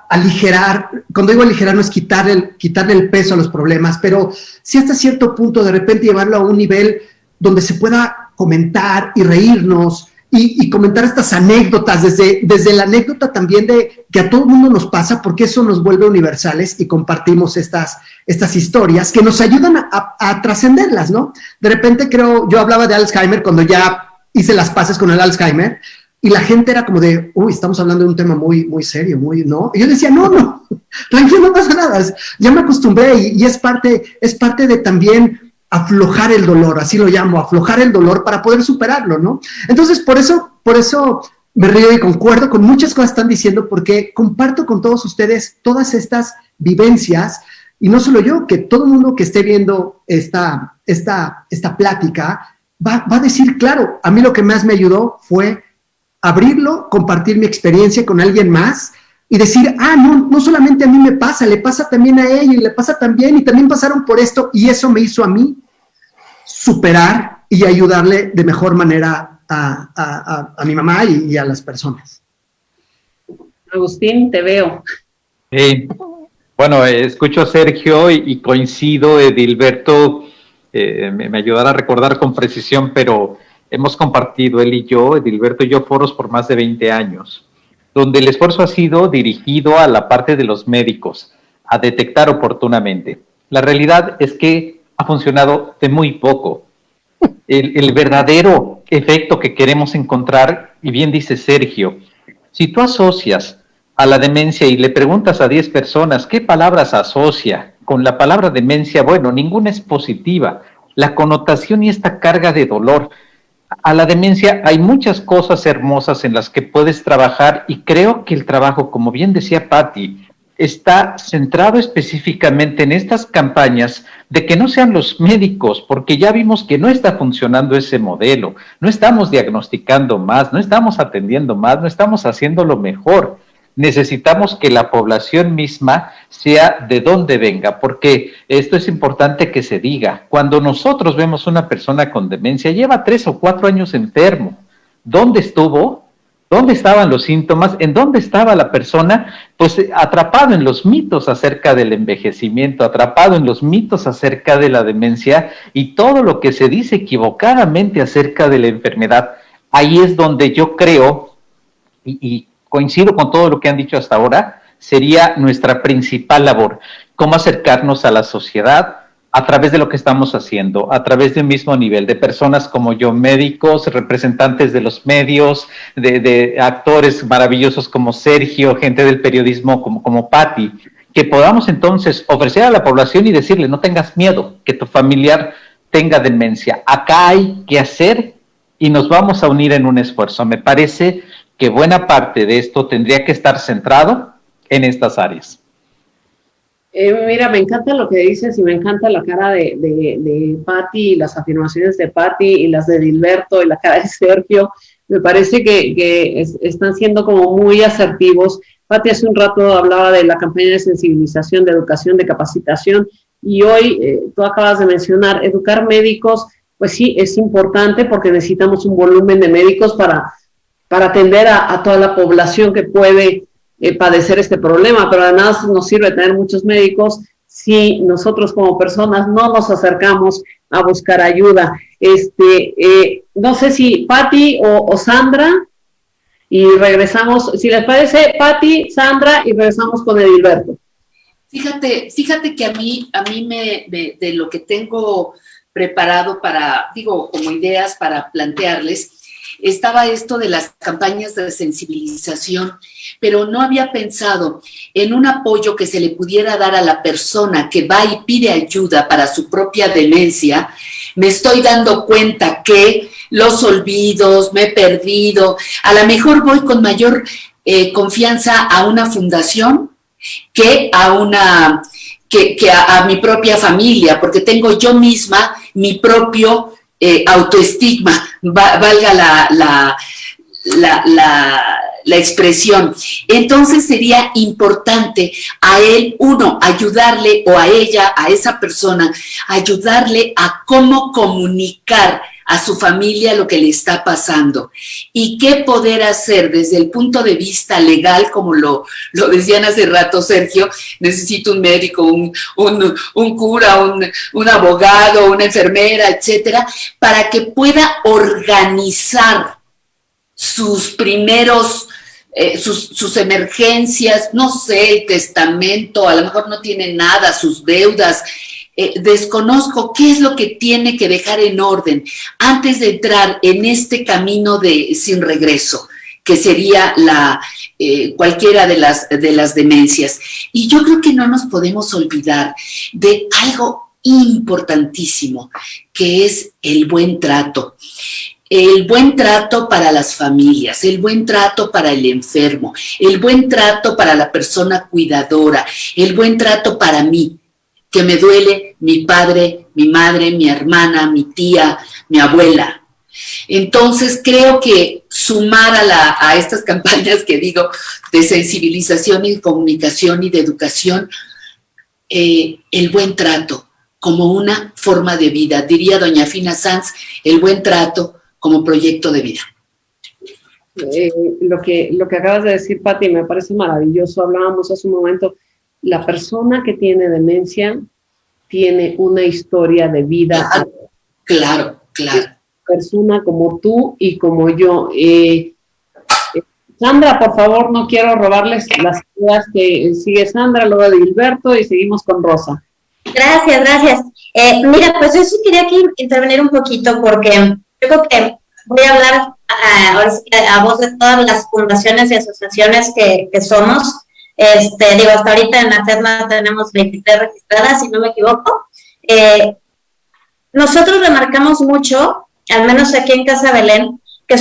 aligerar. Cuando digo aligerar no es quitarle el peso a los problemas, pero sí hasta cierto punto de repente llevarlo a un nivel donde se pueda comentar y reírnos, y comentar estas anécdotas, desde la anécdota también de que a todo el mundo nos pasa, porque eso nos vuelve universales y compartimos estas historias que nos ayudan a trascenderlas, ¿no? De repente yo hablaba de Alzheimer cuando ya hice las paces con el Alzheimer y la gente era como de, uy, estamos hablando de un tema muy, muy serio, ¿no? Y yo decía, no, tranquilo, no pasa nada, ya me acostumbré y es parte de también aflojar el dolor, así lo llamo, aflojar el dolor para poder superarlo, ¿no? Entonces, por eso me río y concuerdo con muchas cosas que están diciendo, porque comparto con todos ustedes todas estas vivencias, y no solo yo, que todo el mundo que esté viendo esta plática va a decir, claro, a mí lo que más me ayudó fue abrirlo, compartir mi experiencia con alguien más, y decir, no solamente a mí me pasa, le pasa también a ella, y le pasa también, y también pasaron por esto, y eso me hizo a mí superar y ayudarle de mejor manera a mi mamá y a las personas. Agustín, te veo. Bueno, escucho a Sergio y coincido. Edilberto me ayudará a recordar con precisión, pero hemos compartido él y yo, Edilberto y yo, foros por más de 20 años, donde el esfuerzo ha sido dirigido a la parte de los médicos, a detectar oportunamente. La realidad es que ha funcionado de muy poco. El verdadero efecto que queremos encontrar, y bien dice Sergio, si tú asocias a la demencia y le preguntas a 10 personas qué palabras asocia con la palabra demencia, bueno, ninguna es positiva. La connotación y esta carga de dolor. A la demencia hay muchas cosas hermosas en las que puedes trabajar, y creo que el trabajo, como bien decía Patti, está centrado específicamente en estas campañas de que no sean los médicos, porque ya vimos que no está funcionando ese modelo, no estamos diagnosticando más, no estamos atendiendo más, no estamos haciéndolo mejor. Necesitamos que la población misma sea de donde venga, porque esto es importante que se diga. Cuando nosotros vemos una persona con demencia, lleva 3 o 4 años enfermo. ¿Dónde estuvo? ¿Dónde estaban los síntomas? ¿En dónde estaba la persona? Pues atrapado en los mitos acerca del envejecimiento, atrapado en los mitos acerca de la demencia y todo lo que se dice equivocadamente acerca de la enfermedad. Ahí es donde yo creo, y coincido con todo lo que han dicho hasta ahora, sería nuestra principal labor, cómo acercarnos a la sociedad a través de lo que estamos haciendo, a través de un mismo nivel, de personas como yo, médicos, representantes de los medios, de actores maravillosos como Sergio, gente del periodismo como Patti, que podamos entonces ofrecer a la población y decirle, no tengas miedo que tu familiar tenga demencia. Acá hay que hacer y nos vamos a unir en un esfuerzo. Me parece que buena parte de esto tendría que estar centrado en estas áreas. Mira, me encanta lo que dices y me encanta la cara de Patti y las afirmaciones de Patti y las de Edilberto y la cara de Sergio. Me parece que están siendo como muy asertivos. Patti hace un rato hablaba de la campaña de sensibilización, de educación, de capacitación, y hoy tú acabas de mencionar educar médicos. Pues sí, es importante porque necesitamos un volumen de médicos para atender a toda la población que puede padecer este problema, pero además nos sirve tener muchos médicos si nosotros como personas no nos acercamos a buscar ayuda. No sé si Patti o Sandra, y regresamos, si les parece, Patti, Sandra, y regresamos con Edilberto. Fíjate que a mí de lo que tengo preparado para, digo, como ideas para plantearles, estaba esto de las campañas de sensibilización, pero no había pensado en un apoyo que se le pudiera dar a la persona que va y pide ayuda para su propia demencia. Me estoy dando cuenta que los olvidos, me he perdido, a lo mejor voy con mayor confianza a una fundación que a mi propia familia, porque tengo yo misma mi propio autoestigma, valga la expresión. Entonces sería importante a él, uno, ayudarle, o a ella, a esa persona, ayudarle a cómo comunicar a su familia lo que le está pasando y qué poder hacer desde el punto de vista legal, como lo decían hace rato, Sergio. Necesito un médico, un cura, un abogado, una enfermera, etcétera, para que pueda organizar sus primeros, sus emergencias, no sé, el testamento, a lo mejor no tiene nada, sus deudas. Desconozco qué es lo que tiene que dejar en orden antes de entrar en este camino sin regreso, que sería cualquiera de las demencias. Y yo creo que no nos podemos olvidar de algo importantísimo, que es el buen trato. El buen trato para las familias, el buen trato para el enfermo, el buen trato para la persona cuidadora, el buen trato para mí, que me duele mi padre, mi madre, mi hermana, mi tía, mi abuela. Entonces creo que sumar a estas campañas que digo de sensibilización y comunicación y de educación, el buen trato como una forma de vida. Diría doña Fina Sanz, el buen trato como proyecto de vida. Lo que acabas de decir, Pati, me parece maravilloso. Hablábamos hace un momento, la persona que tiene demencia tiene una historia de vida. Claro. Persona como tú y como yo. Sandra, por favor, no quiero robarles las ideas que sigue Sandra, luego de Gilberto, y seguimos con Rosa. Gracias. Mira, pues yo sí quería aquí intervenir un poquito, porque yo creo que voy a hablar ahora sí a voz de todas las fundaciones y asociaciones que somos. Digo, hasta ahorita en la FEDMA tenemos 23 registradas, si no me equivoco. Nosotros remarcamos mucho, al menos aquí en Casa Belén, que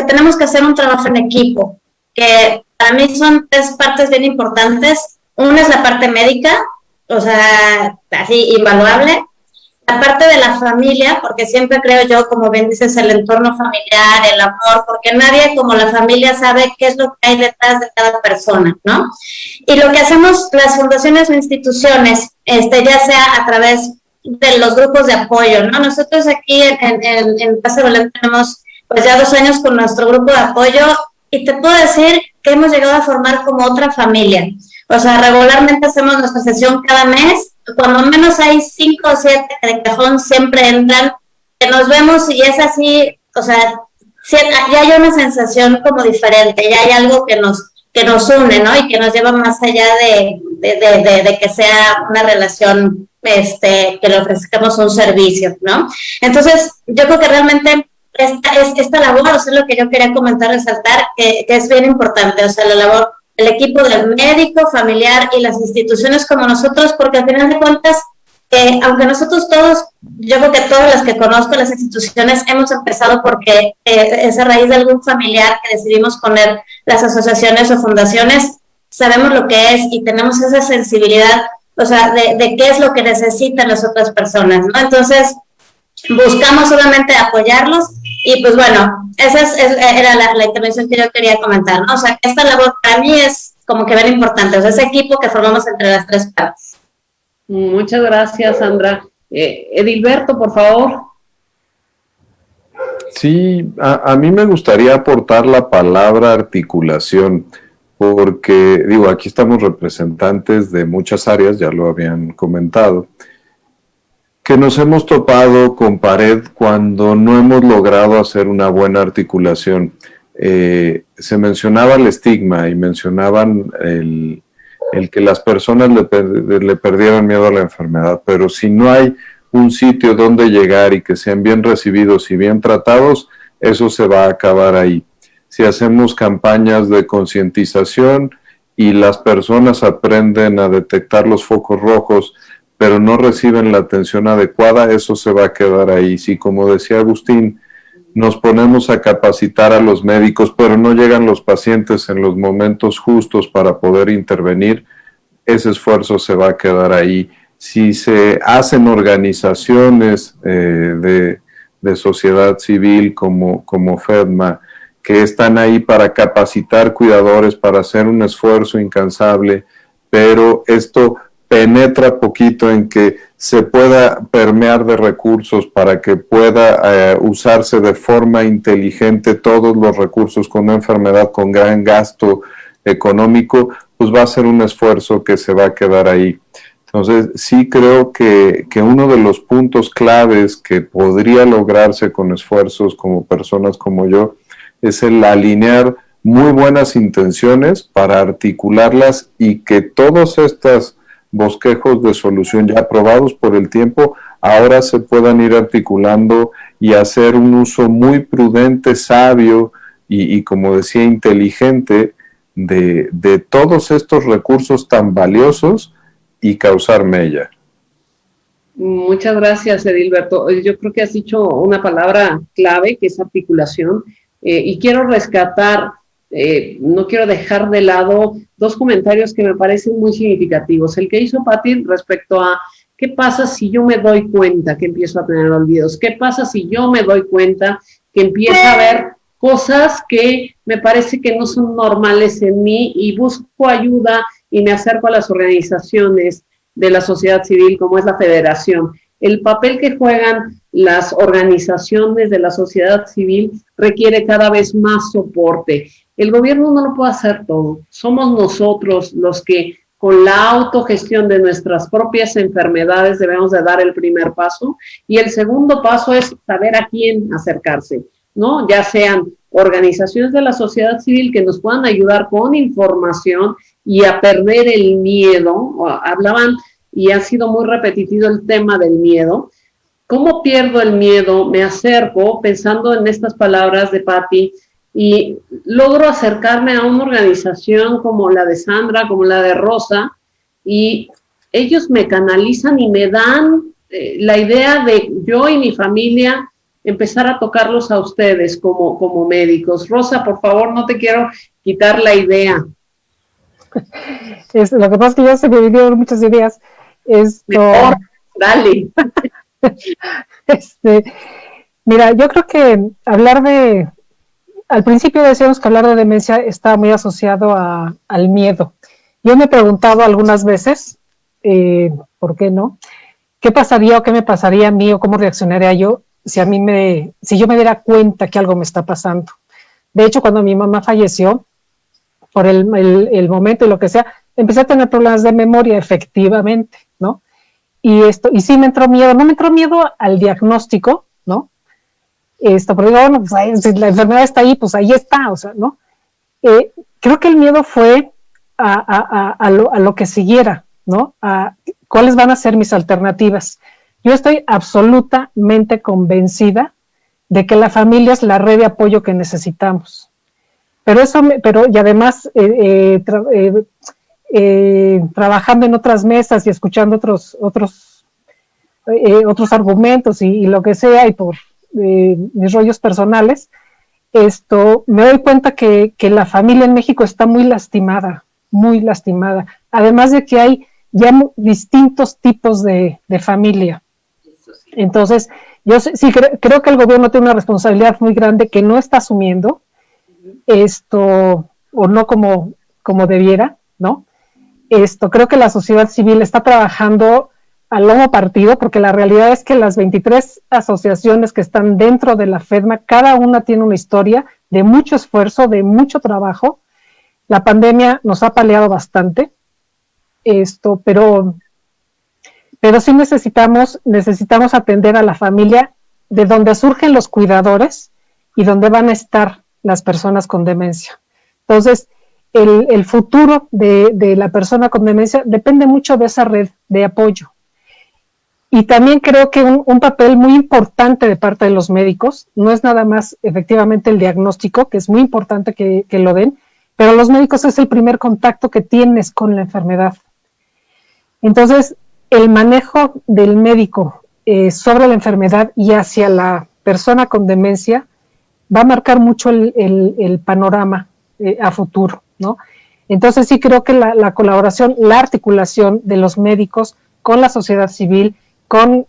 tenemos que hacer un trabajo en equipo, que para mí son 3 partes bien importantes. Una es la parte médica, o sea, así invaluable. La parte de la familia, porque siempre creo yo, como bien dices, el entorno familiar, el amor, porque nadie como la familia sabe qué es lo que hay detrás de cada persona, ¿no? Y lo que hacemos las fundaciones o instituciones, ya sea a través de los grupos de apoyo, ¿no? Nosotros aquí en Casa Belén tenemos pues ya 2 años con nuestro grupo de apoyo, y te puedo decir que hemos llegado a formar como otra familia. O sea, regularmente hacemos nuestra sesión cada mes, cuando menos hay 5 o 7 que de cajón siempre entran, que nos vemos y es así, o sea, ya hay una sensación como diferente, ya hay algo que nos une, ¿no? Y que nos lleva más allá de que sea una relación, que le ofrezcamos un servicio, ¿no? Entonces, yo creo que realmente esta labor, o sea, lo que yo quería comentar, resaltar, que es bien importante, o sea, la labor, el equipo del médico, familiar y las instituciones como nosotros, porque al final de cuentas, aunque nosotros todos, yo creo que todas las que conozco, las instituciones, hemos empezado porque es a raíz de algún familiar que decidimos poner las asociaciones o fundaciones, sabemos lo que es y tenemos esa sensibilidad, o sea, de qué es lo que necesitan las otras personas, ¿no? Entonces, buscamos solamente apoyarlos. Y pues bueno, esa era la intervención que yo quería comentar, ¿no? O sea, que esta labor para mí es como que bien importante, o sea, ese equipo que formamos entre las 3 partes. Muchas gracias, Sandra. Edilberto, por favor. Sí, a mí me gustaría aportar la palabra articulación, porque, digo, aquí estamos representantes de muchas áreas, ya lo habían comentado, que nos hemos topado con pared cuando no hemos logrado hacer una buena articulación. Se mencionaba el estigma y mencionaban el que las personas le perdieran miedo a la enfermedad, pero si no hay un sitio donde llegar y que sean bien recibidos y bien tratados, eso se va a acabar ahí. Si hacemos campañas de concientización y las personas aprenden a detectar los focos rojos, pero no reciben la atención adecuada, eso se va a quedar ahí. Si, como decía Agustín, nos ponemos a capacitar a los médicos, pero no llegan los pacientes en los momentos justos para poder intervenir, ese esfuerzo se va a quedar ahí. Si se hacen organizaciones de sociedad civil como FEDMA, que están ahí para capacitar cuidadores, para hacer un esfuerzo incansable, pero esto penetra poquito en que se pueda permear de recursos para que pueda usarse de forma inteligente todos los recursos con una enfermedad con gran gasto económico, pues va a ser un esfuerzo que se va a quedar ahí. Entonces, sí creo que uno de los puntos claves que podría lograrse con esfuerzos como personas como yo es el alinear muy buenas intenciones para articularlas y que todos estos bosquejos de solución ya aprobados por el tiempo ahora se puedan ir articulando y hacer un uso muy prudente, sabio y como decía, inteligente de todos estos recursos tan valiosos y causar mella. Muchas gracias, Edilberto. Yo creo que has dicho una palabra clave, que es articulación, y quiero rescatar, no quiero dejar de lado dos comentarios que me parecen muy significativos. El que hizo Pati respecto a qué pasa si yo me doy cuenta que empiezo a tener olvidos, qué pasa si yo me doy cuenta que empiezo a ver cosas que me parece que no son normales en mí y busco ayuda y me acerco a las organizaciones de la sociedad civil como es la Federación. El papel que juegan las organizaciones de la sociedad civil requiere cada vez más soporte. El gobierno no lo puede hacer todo. Somos nosotros los que con la autogestión de nuestras propias enfermedades debemos de dar el primer paso, y el segundo paso es saber a quién acercarse, ¿no? Ya sean organizaciones de la sociedad civil que nos puedan ayudar con información y a perder el miedo. Hablaban y ha sido muy repetitivo el tema del miedo. ¿Cómo pierdo el miedo? Me acerco pensando en estas palabras de Patti y logro acercarme a una organización como la de Sandra, como la de Rosa, y ellos me canalizan y me dan la idea de yo y mi familia empezar a tocarlos a ustedes como médicos. Rosa, por favor, no te quiero quitar la idea. Lo que pasa es que ya se me vinieron muchas ideas. Mejor, dale. Mira, yo creo que al principio decíamos que hablar de demencia está muy asociado al miedo. Yo me he preguntado algunas veces, ¿por qué no? ¿Qué pasaría o qué me pasaría a mí o cómo reaccionaría yo si yo me diera cuenta que algo me está pasando? De hecho, cuando mi mamá falleció, por el momento y lo que sea, empecé a tener problemas de memoria, efectivamente, ¿no? Y sí me entró miedo, no me entró miedo al diagnóstico, ¿no? Pero digo, bueno, pues si la enfermedad está ahí, pues ahí está, o sea, ¿no? Creo que el miedo fue a lo que siguiera, ¿no? A cuáles van a ser mis alternativas. Yo estoy absolutamente convencida de que la familia es la red de apoyo que necesitamos. Y además trabajando en otras mesas y escuchando otros argumentos y lo que sea, y por mis rollos personales, me doy cuenta que la familia en México está muy lastimada, además de que hay ya distintos tipos de familia. Entonces, yo sí creo que el gobierno tiene una responsabilidad muy grande que no está asumiendo, o no como debiera, ¿no? Creo que la sociedad civil está trabajando a lomo partido, porque la realidad es que las 23 asociaciones que están dentro de la FEDMA, cada una tiene una historia de mucho esfuerzo, de mucho trabajo. La pandemia nos ha paliado bastante, pero sí necesitamos atender a la familia de donde surgen los cuidadores y donde van a estar las personas con demencia. Entonces, el futuro de la persona con demencia depende mucho de esa red de apoyo. Y también creo que un papel muy importante de parte de los médicos, no es nada más efectivamente el diagnóstico, que es muy importante que lo den, pero los médicos es el primer contacto que tienes con la enfermedad. Entonces, el manejo del médico sobre la enfermedad y hacia la persona con demencia va a marcar mucho el panorama a futuro, ¿no? Entonces sí creo que la colaboración, la articulación de los médicos con la sociedad civil, con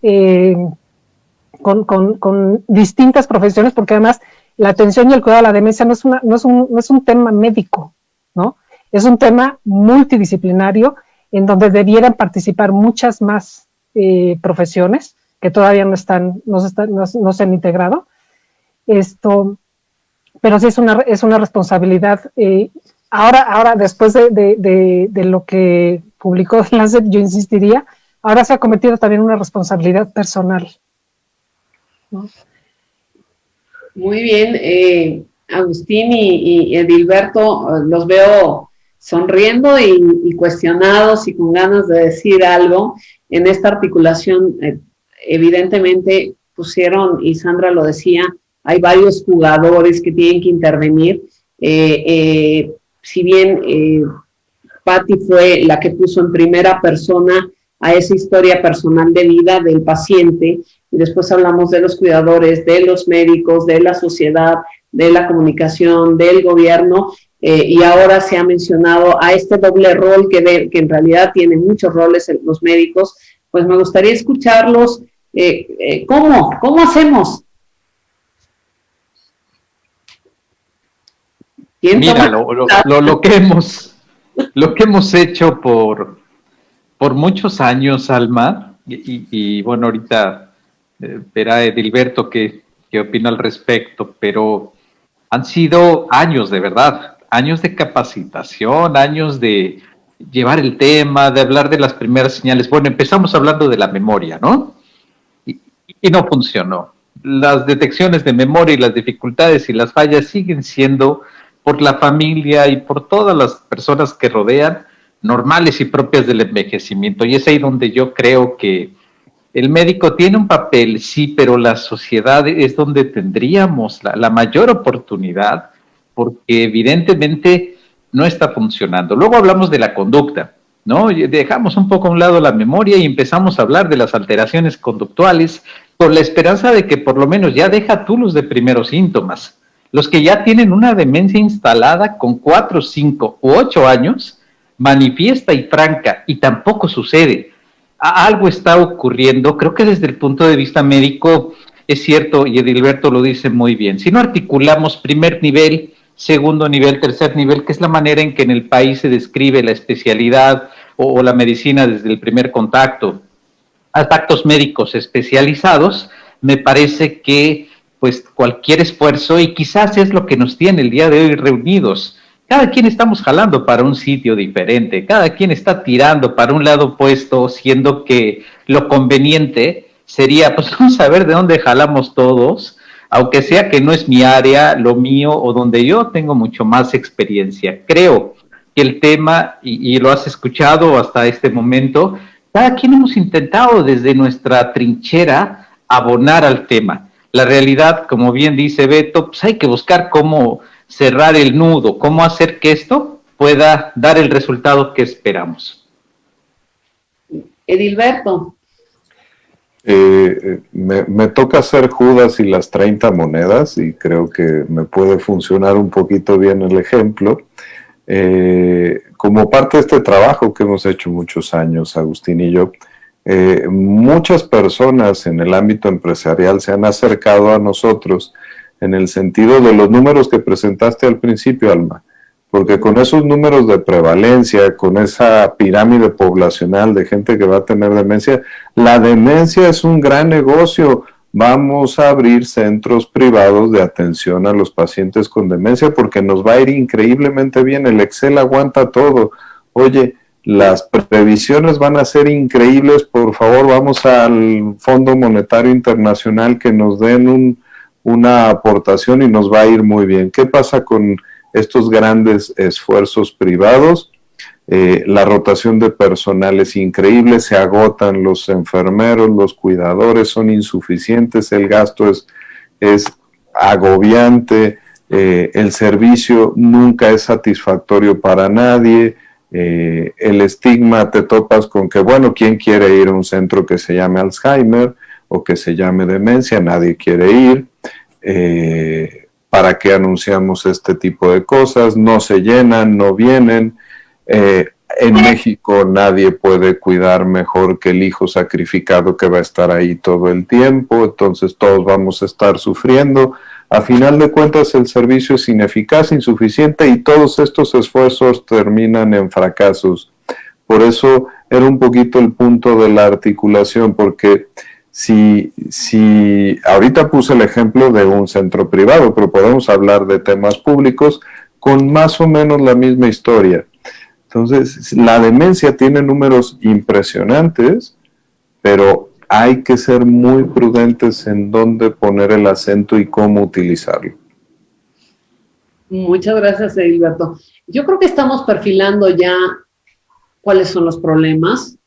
distintas profesiones, porque además la atención y el cuidado de la demencia no es un tema médico, ¿no? Es un tema multidisciplinario en donde debieran participar muchas más profesiones que todavía no se han integrado. Pero sí es una responsabilidad. Ahora después de lo que publicó Lancet, yo insistiría, ahora se ha cometido también una responsabilidad personal, ¿no? Muy bien, Agustín y Edilberto, los veo sonriendo y cuestionados y con ganas de decir algo. En esta articulación, evidentemente pusieron, y Sandra lo decía, hay varios jugadores que tienen que intervenir. Si bien Patti fue la que puso en primera persona a esa historia personal de vida del paciente, y después hablamos de los cuidadores, de los médicos, de la sociedad, de la comunicación, del gobierno, y ahora se ha mencionado a este doble rol que en realidad tiene muchos roles los médicos. Pues me gustaría escucharlos. ¿Cómo hacemos? Mira, lo que hemos hecho por muchos años, Alma, y bueno, ahorita verá Edilberto qué opina al respecto, pero han sido años de verdad, años de capacitación, años de llevar el tema, de hablar de las primeras señales. Bueno, empezamos hablando de la memoria, ¿no? Y no funcionó. Las detecciones de memoria y las dificultades y las fallas siguen siendo por la familia y por todas las personas que rodean, normales y propias del envejecimiento. Y es ahí donde yo creo que el médico tiene un papel, sí, pero la sociedad es donde tendríamos la mayor oportunidad, porque evidentemente no está funcionando. Luego hablamos de la conducta, ¿no? Dejamos un poco a un lado la memoria y empezamos a hablar de las alteraciones conductuales con la esperanza de que por lo menos ya deja tú los de primeros síntomas. Los que ya tienen una demencia instalada con 4, 5 u 8 años, manifiesta y franca, y tampoco sucede. Algo está ocurriendo. Creo que desde el punto de vista médico es cierto, y Edilberto lo dice muy bien. Si no articulamos primer nivel, segundo nivel, tercer nivel, que es la manera en que en el país se describe la especialidad o la medicina desde el primer contacto, hasta actos médicos especializados, me parece que pues cualquier esfuerzo, y quizás es lo que nos tiene el día de hoy reunidos. Cada quien estamos jalando para un sitio diferente, cada quien está tirando para un lado opuesto, siendo que lo conveniente sería, pues vamos a ver de dónde jalamos todos, aunque sea que no es mi área, lo mío, o donde yo tengo mucho más experiencia. Creo que el tema, y lo has escuchado hasta este momento, cada quien hemos intentado desde nuestra trinchera abonar al tema. La realidad, como bien dice Beto, pues hay que buscar cómo cerrar el nudo, cómo hacer que esto pueda dar el resultado que esperamos. Edilberto. Me toca hacer Judas y las 30 monedas, y creo que me puede funcionar un poquito bien el ejemplo. Como parte de este trabajo que hemos hecho muchos años, Agustín y yo, muchas personas en el ámbito empresarial se han acercado a nosotros en el sentido de los números que presentaste al principio, Alma, porque con esos números de prevalencia, con esa pirámide poblacional de gente que va a tener demencia, la demencia es un gran negocio. Vamos a abrir centros privados de atención a los pacientes con demencia porque nos va a ir increíblemente bien. El Excel aguanta todo. Oye, las previsiones van a ser increíbles. Por favor, vamos al Fondo Monetario Internacional que nos den una aportación y nos va a ir muy bien. ¿Qué pasa con estos grandes esfuerzos privados. La rotación de personal es increíble, se agotan los enfermeros, los cuidadores son insuficientes, el gasto es agobiante, el servicio nunca es satisfactorio para nadie, el estigma, te topas con que, bueno, ¿quién quiere ir a un centro que se llame Alzheimer o que se llame demencia? Nadie quiere ir. ¿Para qué anunciamos este tipo de cosas? No se llenan, no vienen. En México nadie puede cuidar mejor que el hijo sacrificado que va a estar ahí todo el tiempo, entonces todos vamos a estar sufriendo. A final de cuentas el servicio es ineficaz, insuficiente y todos estos esfuerzos terminan en fracasos. Por eso era un poquito el punto de la articulación, porque si ahorita puse el ejemplo de un centro privado, pero podemos hablar de temas públicos con más o menos la misma historia. Entonces, la demencia tiene números impresionantes, pero hay que ser muy prudentes en dónde poner el acento y cómo utilizarlo. Muchas gracias, Edilberto. Yo creo que estamos perfilando ya cuáles son los problemas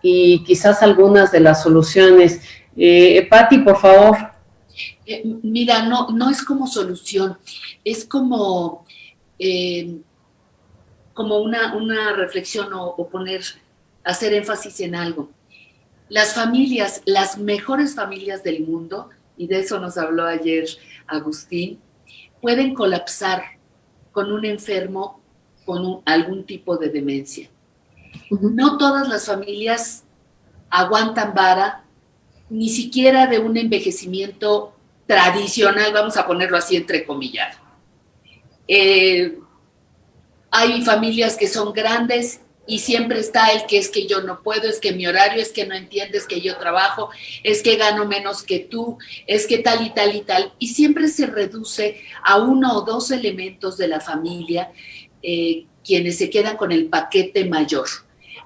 y quizás algunas de las soluciones. Pati, por favor. Mira, no es como solución, es como una reflexión o hacer énfasis en algo. Las familias, las mejores familias del mundo, y de eso nos habló ayer Agustín, pueden colapsar con un enfermo con algún tipo de demencia. No todas las familias aguantan vara, ni siquiera de un envejecimiento tradicional, vamos a ponerlo así entrecomillado. Hay familias que son grandes y siempre está el que es que yo no puedo, es que mi horario, es que no entiendes que yo trabajo, es que gano menos que tú, es que tal y tal y tal. Y siempre se reduce a uno o dos elementos de la familia quienes se quedan con el paquete mayor.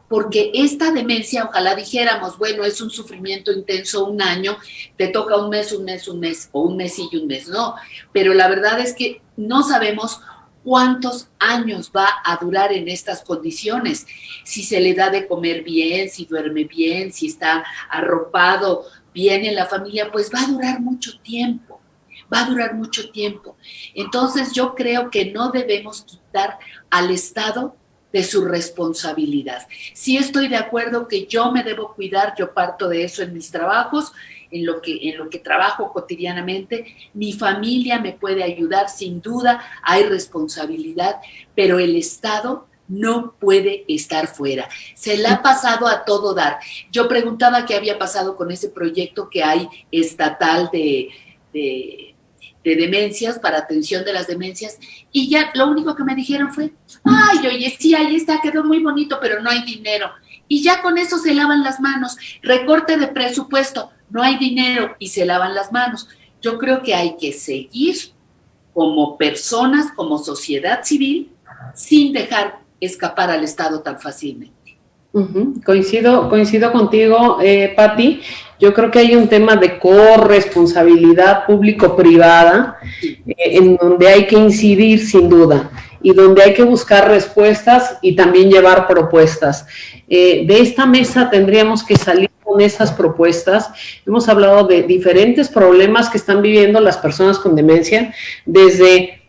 Porque esta demencia, ojalá dijéramos, bueno, es un sufrimiento intenso, un año, te toca un mes, o un mes y un mes, no. Pero la verdad es que no sabemos cuántos años va a durar en estas condiciones, si se le da de comer bien, si duerme bien, si está arropado bien en la familia, pues va a durar mucho tiempo, Entonces yo creo que no debemos quitar al Estado de su responsabilidad. Sí estoy de acuerdo que yo me debo cuidar, yo parto de eso en mis trabajos, en lo que trabajo cotidianamente, mi familia me puede ayudar, sin duda hay responsabilidad, pero el Estado no puede estar fuera. Se le ha pasado a todo dar. Yo preguntaba qué había pasado con ese proyecto que hay estatal de demencias, para atención de las demencias, y ya lo único que me dijeron fue, ay, oye, sí, ahí está, quedó muy bonito, pero no hay dinero. Y ya con eso se lavan las manos. Recorte de presupuesto, no hay dinero y se lavan las manos. Yo creo que hay que seguir como personas, como sociedad civil, sin dejar escapar al Estado tan fácilmente. Coincido contigo, Pati. Yo creo que hay un tema de corresponsabilidad público-privada en donde hay que incidir sin duda y donde hay que buscar respuestas y también llevar propuestas. De esta mesa tendríamos que salir con esas propuestas. Hemos hablado de diferentes problemas que están viviendo las personas con demencia, desde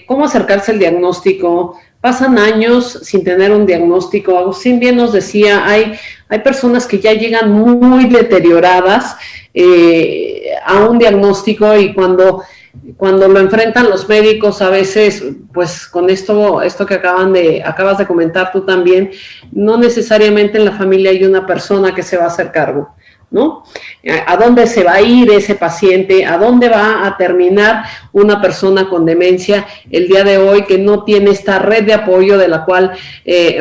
cómo acercarse al diagnóstico. Pasan años sin tener un diagnóstico. Agustín bien nos decía, hay personas que ya llegan muy deterioradas a un diagnóstico y cuando lo enfrentan los médicos, a veces, pues con esto que acabas de comentar tú también, no necesariamente en la familia hay una persona que se va a hacer cargo, ¿no? ¿A dónde se va a ir ese paciente? ¿A dónde va a terminar una persona con demencia el día de hoy que no tiene esta red de apoyo de la cual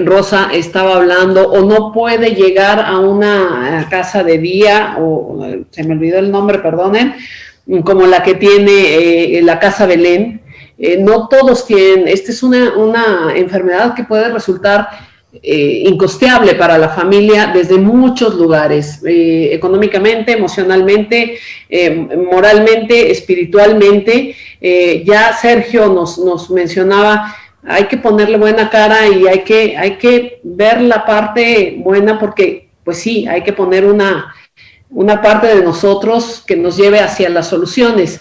Rosa estaba hablando, o no puede llegar a una casa de día, o se me olvidó el nombre, perdonen, como la que tiene la Casa Belén? No todos tienen. Esta es una enfermedad que puede resultar incosteable para la familia desde muchos lugares, económicamente, emocionalmente, moralmente, espiritualmente. Ya Sergio nos mencionaba, hay que ponerle buena cara y hay que ver la parte buena porque, pues sí, hay que poner una parte de nosotros que nos lleve hacia las soluciones.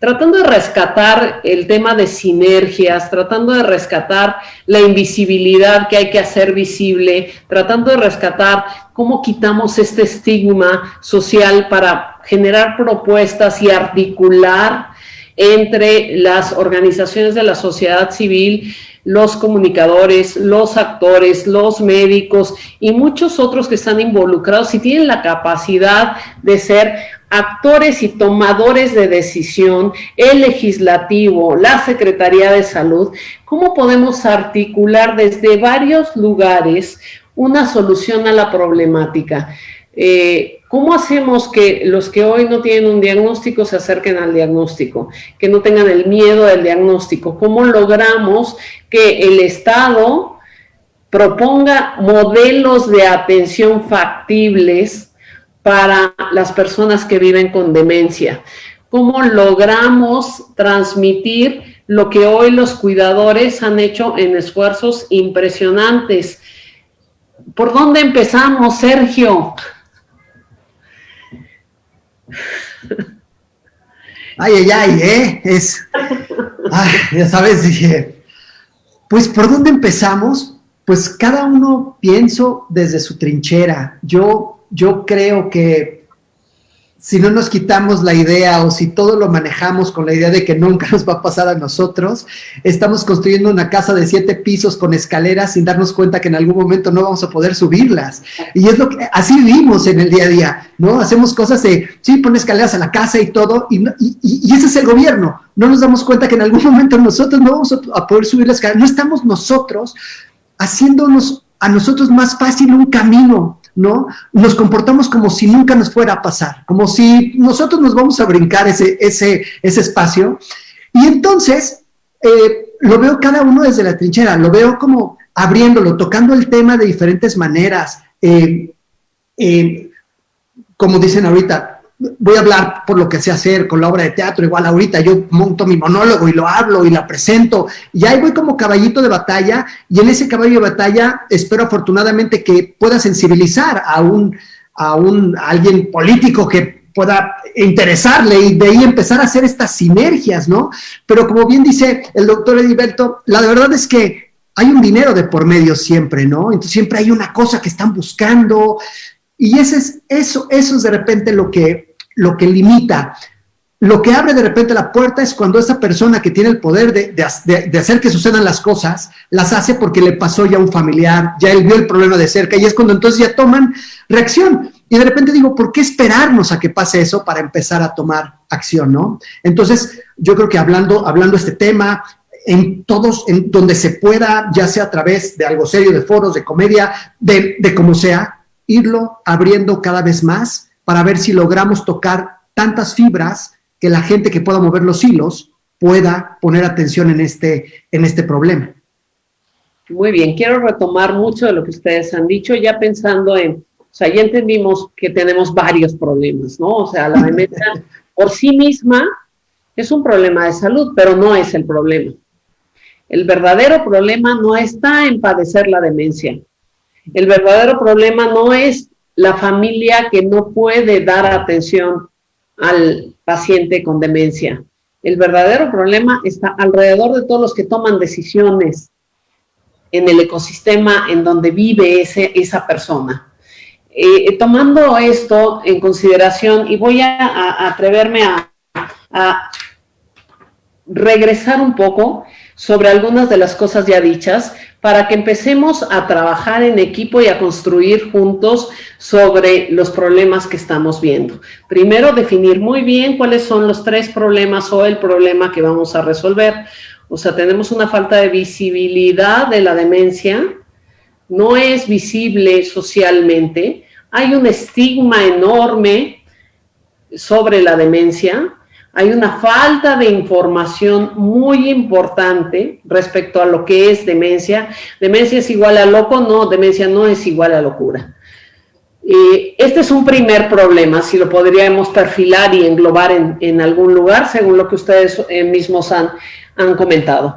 Tratando de rescatar el tema de sinergias, tratando de rescatar la invisibilidad que hay que hacer visible, tratando de rescatar cómo quitamos este estigma social para generar propuestas y articular entre las organizaciones de la sociedad civil, los comunicadores, los actores, los médicos y muchos otros que están involucrados y tienen la capacidad de ser actores y tomadores de decisión, el legislativo, la Secretaría de Salud. ¿Cómo podemos articular desde varios lugares una solución a la problemática? ¿Cómo hacemos que los que hoy no tienen un diagnóstico se acerquen al diagnóstico? Que no tengan el miedo del diagnóstico. ¿Cómo logramos que el Estado proponga modelos de atención factibles para las personas que viven con demencia? ¿Cómo logramos transmitir lo que hoy los cuidadores han hecho en esfuerzos impresionantes? ¿Por dónde empezamos, Sergio? Ay, ya sabes, dije, pues, ¿por dónde empezamos? Pues cada uno pienso desde su trinchera. Yo creo que si no nos quitamos la idea o si todo lo manejamos con la idea de que nunca nos va a pasar a nosotros, estamos construyendo una casa de 7 pisos con escaleras sin darnos cuenta que en algún momento no vamos a poder subirlas. Y es lo que así vivimos en el día a día, ¿no? Hacemos cosas de, sí, pon escaleras a la casa y todo, y ese es el gobierno. No nos damos cuenta que en algún momento nosotros no vamos a poder subir la escalera. No estamos nosotros haciéndonos a nosotros más fácil un camino, ¿no? Nos comportamos como si nunca nos fuera a pasar, como si nosotros nos vamos a brincar ese espacio. Y entonces, lo veo cada uno desde la trinchera, lo veo como abriéndolo, tocando el tema de diferentes maneras. Como dicen ahorita, voy a hablar por lo que sé hacer con la obra de teatro, igual ahorita yo monto mi monólogo y lo hablo y la presento, y ahí voy como caballito de batalla, y en ese caballo de batalla espero afortunadamente que pueda sensibilizar a alguien político que pueda interesarle y de ahí empezar a hacer estas sinergias, ¿no? Pero como bien dice el doctor Edilberto, la verdad es que hay un dinero de por medio siempre, ¿no? Entonces siempre hay una cosa que están buscando, y eso es de repente lo que limita. Lo que abre de repente la puerta es cuando esa persona que tiene el poder de hacer que sucedan las cosas, las hace porque le pasó ya a un familiar, ya él vio el problema de cerca, y es cuando entonces ya toman reacción. Y de repente digo, ¿por qué esperarnos a que pase eso para empezar a tomar acción, no? Entonces, yo creo que hablando este tema, en donde se pueda, ya sea a través de algo serio, de foros, de comedia, de como sea, irlo abriendo cada vez más para ver si logramos tocar tantas fibras que la gente que pueda mover los hilos pueda poner atención en este problema. Muy bien, quiero retomar mucho de lo que ustedes han dicho, ya pensando ya entendimos que tenemos varios problemas, ¿no? O sea, la demencia por sí misma es un problema de salud, pero no es el problema. El verdadero problema no está en padecer la demencia. El verdadero problema no es la familia que no puede dar atención al paciente con demencia. El verdadero problema está alrededor de todos los que toman decisiones en el ecosistema en donde vive esa persona. Tomando esto en consideración, y voy a atreverme a regresar un poco sobre algunas de las cosas ya dichas, para que empecemos a trabajar en equipo y a construir juntos sobre los problemas que estamos viendo. Primero, definir muy bien cuáles son los 3 problemas o el problema que vamos a resolver. O sea, tenemos una falta de visibilidad de la demencia, no es visible socialmente, hay un estigma enorme sobre la demencia, hay una falta de información muy importante respecto a lo que es demencia. ¿Demencia es igual a loco? No, demencia no es igual a locura. Este es un primer problema, si lo podríamos perfilar y englobar en algún lugar, según lo que ustedes mismos han comentado.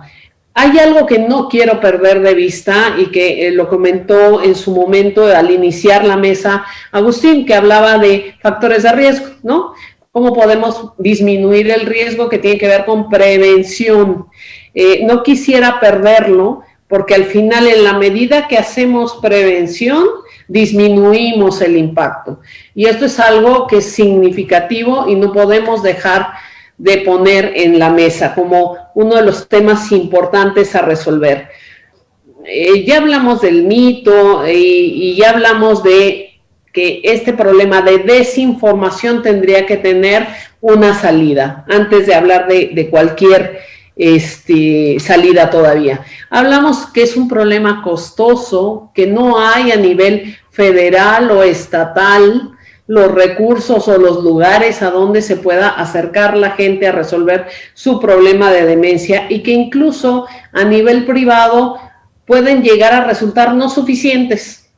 Hay algo que no quiero perder de vista y que lo comentó en su momento al iniciar la mesa Agustín, que hablaba de factores de riesgo, ¿no? ¿Cómo podemos disminuir el riesgo que tiene que ver con prevención? No quisiera perderlo, porque al final, en la medida que hacemos prevención, disminuimos el impacto. Y esto es algo que es significativo y no podemos dejar de poner en la mesa como uno de los temas importantes a resolver. Ya hablamos del mito y ya hablamos de que este problema de desinformación tendría que tener una salida, antes de hablar de cualquier salida todavía. Hablamos que es un problema costoso, que no hay a nivel federal o estatal los recursos o los lugares a donde se pueda acercar la gente a resolver su problema de demencia, y que incluso a nivel privado pueden llegar a resultar no suficientes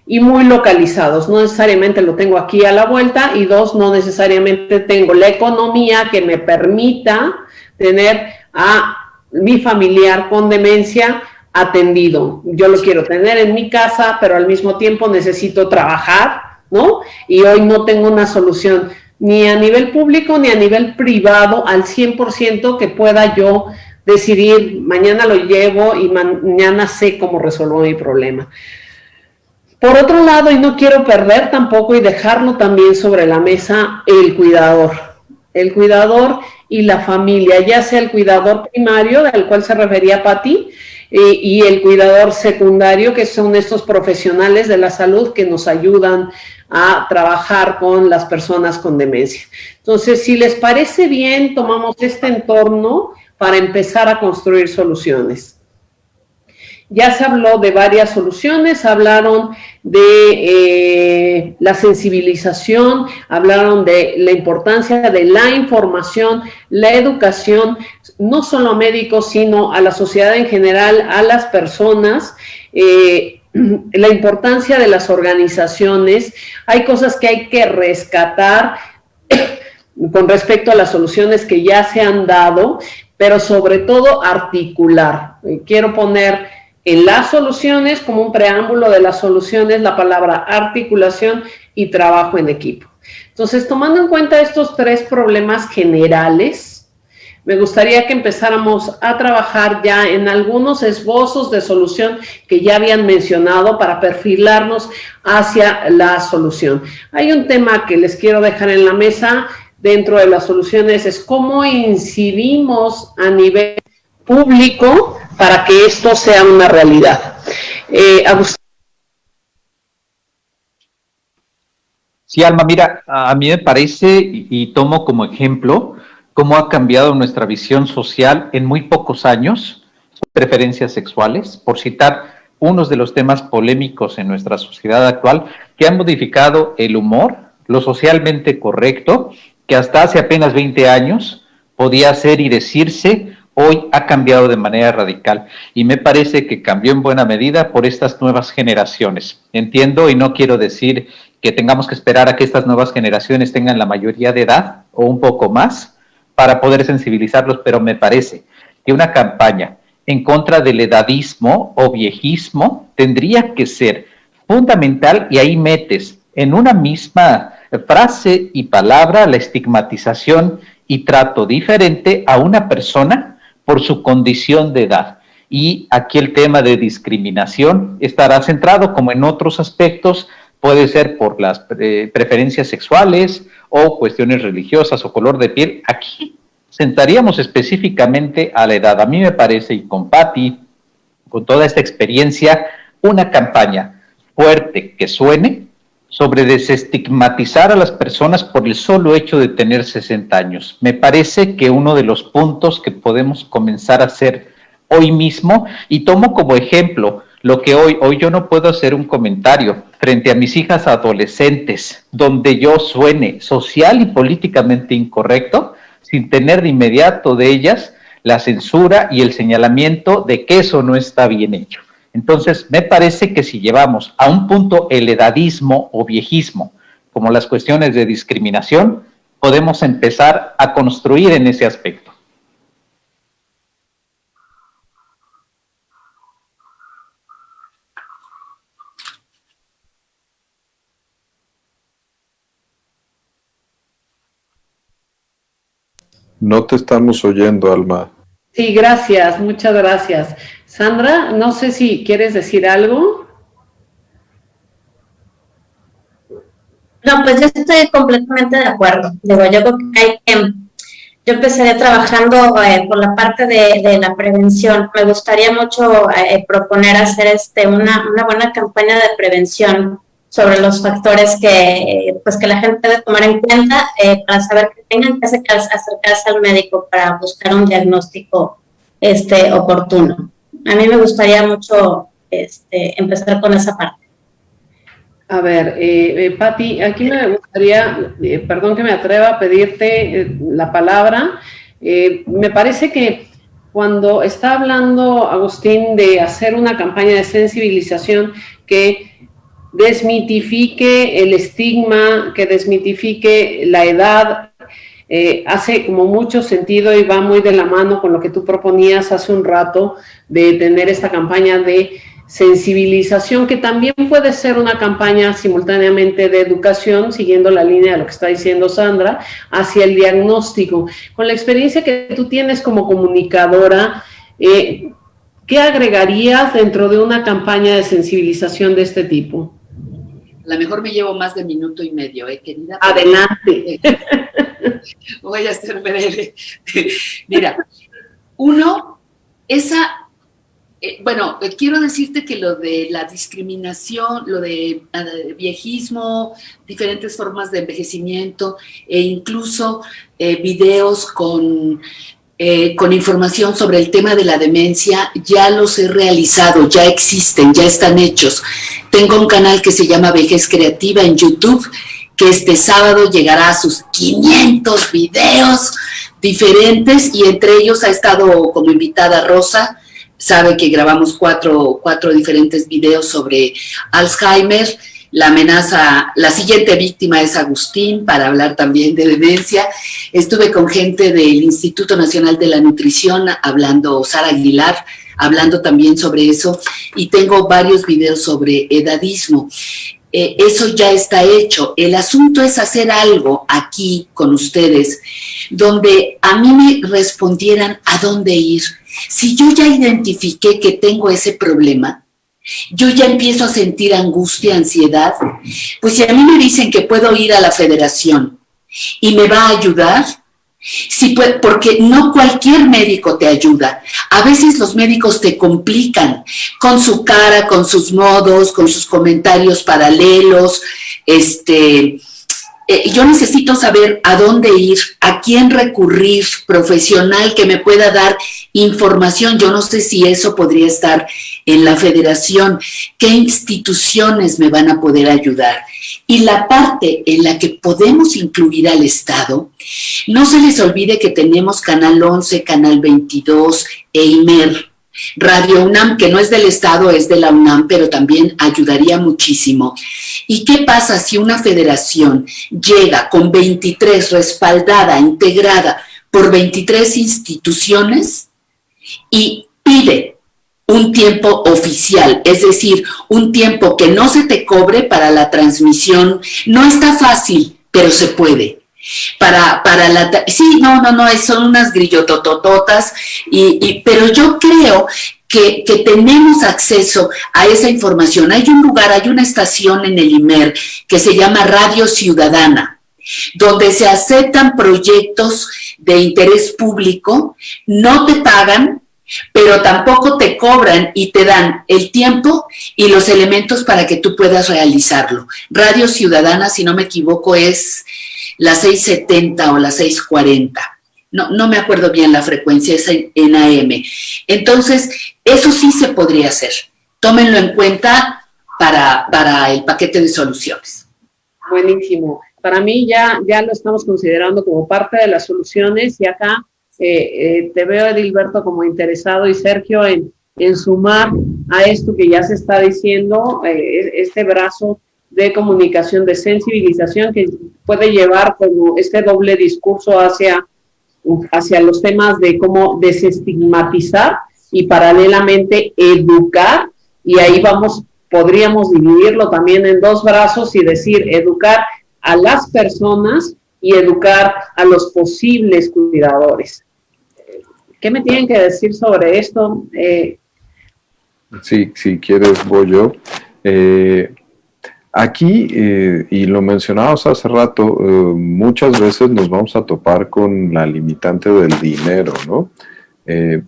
y muy localizados. No necesariamente lo tengo aquí a la vuelta, y dos, no necesariamente tengo la economía que me permita tener a mi familiar con demencia atendido. Yo lo quiero tener en mi casa, pero al mismo tiempo necesito trabajar, ¿no? Y hoy no tengo una solución ni a nivel público ni a nivel privado al 100% que pueda yo decidir, mañana lo llevo y mañana sé cómo resuelvo mi problema. Por otro lado, y no quiero perder tampoco y dejarlo también sobre la mesa, el cuidador y la familia, ya sea el cuidador primario, al cual se refería Pati, y el cuidador secundario, que son estos profesionales de la salud que nos ayudan a trabajar con las personas con demencia. Entonces, si les parece bien, tomamos este entorno para empezar a construir soluciones. Ya se habló de varias soluciones, hablaron de la sensibilización, hablaron de la importancia de la información, la educación, no solo a médicos, sino a la sociedad en general, a las personas, la importancia de las organizaciones. Hay cosas que hay que rescatar con respecto a las soluciones que ya se han dado, pero sobre todo articular. Quiero poner en las soluciones, como un preámbulo de las soluciones, la palabra articulación y trabajo en equipo. Entonces, tomando en cuenta estos tres problemas generales, me gustaría que empezáramos a trabajar ya en algunos esbozos de solución que ya habían mencionado para perfilarnos hacia la solución. Hay un tema que les quiero dejar en la mesa dentro de las soluciones, es cómo incidimos a nivel público para que esto sea una realidad. Agustín. Sí, Alma, mira, a mí me parece, y tomo como ejemplo, cómo ha cambiado nuestra visión social en muy pocos años, preferencias sexuales, por citar unos de los temas polémicos en nuestra sociedad actual, que han modificado el humor, lo socialmente correcto, que hasta hace apenas 20 años podía ser y decirse, hoy ha cambiado de manera radical, y me parece que cambió en buena medida por estas nuevas generaciones. Entiendo y no quiero decir que tengamos que esperar a que estas nuevas generaciones tengan la mayoría de edad o un poco más para poder sensibilizarlos, pero me parece que una campaña en contra del edadismo o viejismo tendría que ser fundamental, y ahí metes en una misma frase y palabra la estigmatización y trato diferente a una persona por su condición de edad. Y aquí el tema de discriminación estará centrado, como en otros aspectos, puede ser por las preferencias sexuales o cuestiones religiosas o color de piel. Aquí sentaríamos específicamente a la edad. A mí me parece, y con Pati, con toda esta experiencia, una campaña fuerte que suene sobre desestigmatizar a las personas por el solo hecho de tener 60 años. Me parece que uno de los puntos que podemos comenzar a hacer hoy mismo, y tomo como ejemplo lo que hoy yo no puedo hacer un comentario frente a mis hijas adolescentes, donde yo suene social y políticamente incorrecto, sin tener de inmediato de ellas la censura y el señalamiento de que eso no está bien hecho. Entonces, me parece que si llevamos a un punto el edadismo o viejismo, como las cuestiones de discriminación, podemos empezar a construir en ese aspecto. No te estamos oyendo, Alma. Sí, gracias, muchas gracias. Sandra, no sé si quieres decir algo. No, pues yo estoy completamente de acuerdo. Digo, yo creo que yo empezaría trabajando por la parte de la prevención. Me gustaría mucho proponer hacer una buena campaña de prevención sobre los factores que la gente debe tomar en cuenta para saber que tengan que acercarse al médico para buscar un diagnóstico oportuno. A mí me gustaría mucho empezar con esa parte. A ver, Pati, aquí me gustaría, perdón que me atreva a pedirte la palabra. Me parece que cuando está hablando Agustín de hacer una campaña de sensibilización que desmitifique el estigma, que desmitifique la edad, hace como mucho sentido y va muy de la mano con lo que tú proponías hace un rato de tener esta campaña de sensibilización, que también puede ser una campaña simultáneamente de educación, siguiendo la línea de lo que está diciendo Sandra, hacia el diagnóstico. Con la experiencia que tú tienes como comunicadora, ¿qué agregarías dentro de una campaña de sensibilización de este tipo? A lo mejor me llevo más de minuto y medio, querida. Adelante. Voy a ser breve. Mira, uno, quiero decirte que lo de la discriminación, lo de viejismo, diferentes formas de envejecimiento e incluso videos con información sobre el tema de la demencia, ya los he realizado, ya existen, ya están hechos. Tengo un canal que se llama Vejez Creativa en YouTube, que este sábado llegará a sus 500 videos diferentes, y entre ellos ha estado como invitada Rosa. Sabe que grabamos cuatro diferentes videos sobre Alzheimer, la amenaza, la siguiente víctima es Agustín, para hablar también de demencia. Estuve con gente del Instituto Nacional de la Nutrición, Sara Aguilar, hablando también sobre eso, y tengo varios videos sobre edadismo. Eso ya está hecho. El asunto es hacer algo aquí con ustedes, donde a mí me respondieran a dónde ir. Si yo ya identifiqué que tengo ese problema, yo ya empiezo a sentir angustia, ansiedad, pues si a mí me dicen que puedo ir a la federación y me va a ayudar, sí, porque no cualquier médico te ayuda. A veces los médicos te complican con su cara, con sus modos, con sus comentarios paralelos. Yo necesito saber a dónde ir, a quién recurrir, profesional que me pueda dar información. Yo no sé si eso podría estar en la federación, qué instituciones me van a poder ayudar. Y la parte en la que podemos incluir al Estado, no se les olvide que tenemos Canal 11, Canal 22 e IMER, Radio UNAM, que no es del Estado, es de la UNAM, pero también ayudaría muchísimo. ¿Y qué pasa si una federación llega con 23, respaldada, integrada por 23 instituciones y pide un tiempo oficial, es decir, un tiempo que no se te cobre para la transmisión? No está fácil, pero se puede. Son unas grillototototas, pero yo creo que tenemos acceso a esa información. Hay un lugar, hay una estación en el IMER que se llama Radio Ciudadana, donde se aceptan proyectos de interés público, no te pagan, pero tampoco te cobran y te dan el tiempo y los elementos para que tú puedas realizarlo. Radio Ciudadana, si no me equivoco, es la 670 o la 640. No me acuerdo bien la frecuencia, es en AM. Entonces, eso sí se podría hacer. Tómenlo en cuenta para el paquete de soluciones. Buenísimo. Para mí ya lo estamos considerando como parte de las soluciones, y acá te veo, Edilberto, como interesado, y Sergio, en en sumar a esto que ya se está diciendo, este brazo de comunicación, de sensibilización que puede llevar como este doble discurso hacia los temas de cómo desestigmatizar y paralelamente educar, y ahí podríamos dividirlo también en dos brazos y decir educar a las personas y educar a los posibles cuidadores. ¿Qué me tienen que decir sobre esto? Sí, si quieres voy yo. Aquí, y lo mencionábamos hace rato, muchas veces nos vamos a topar con la limitante del dinero, ¿no?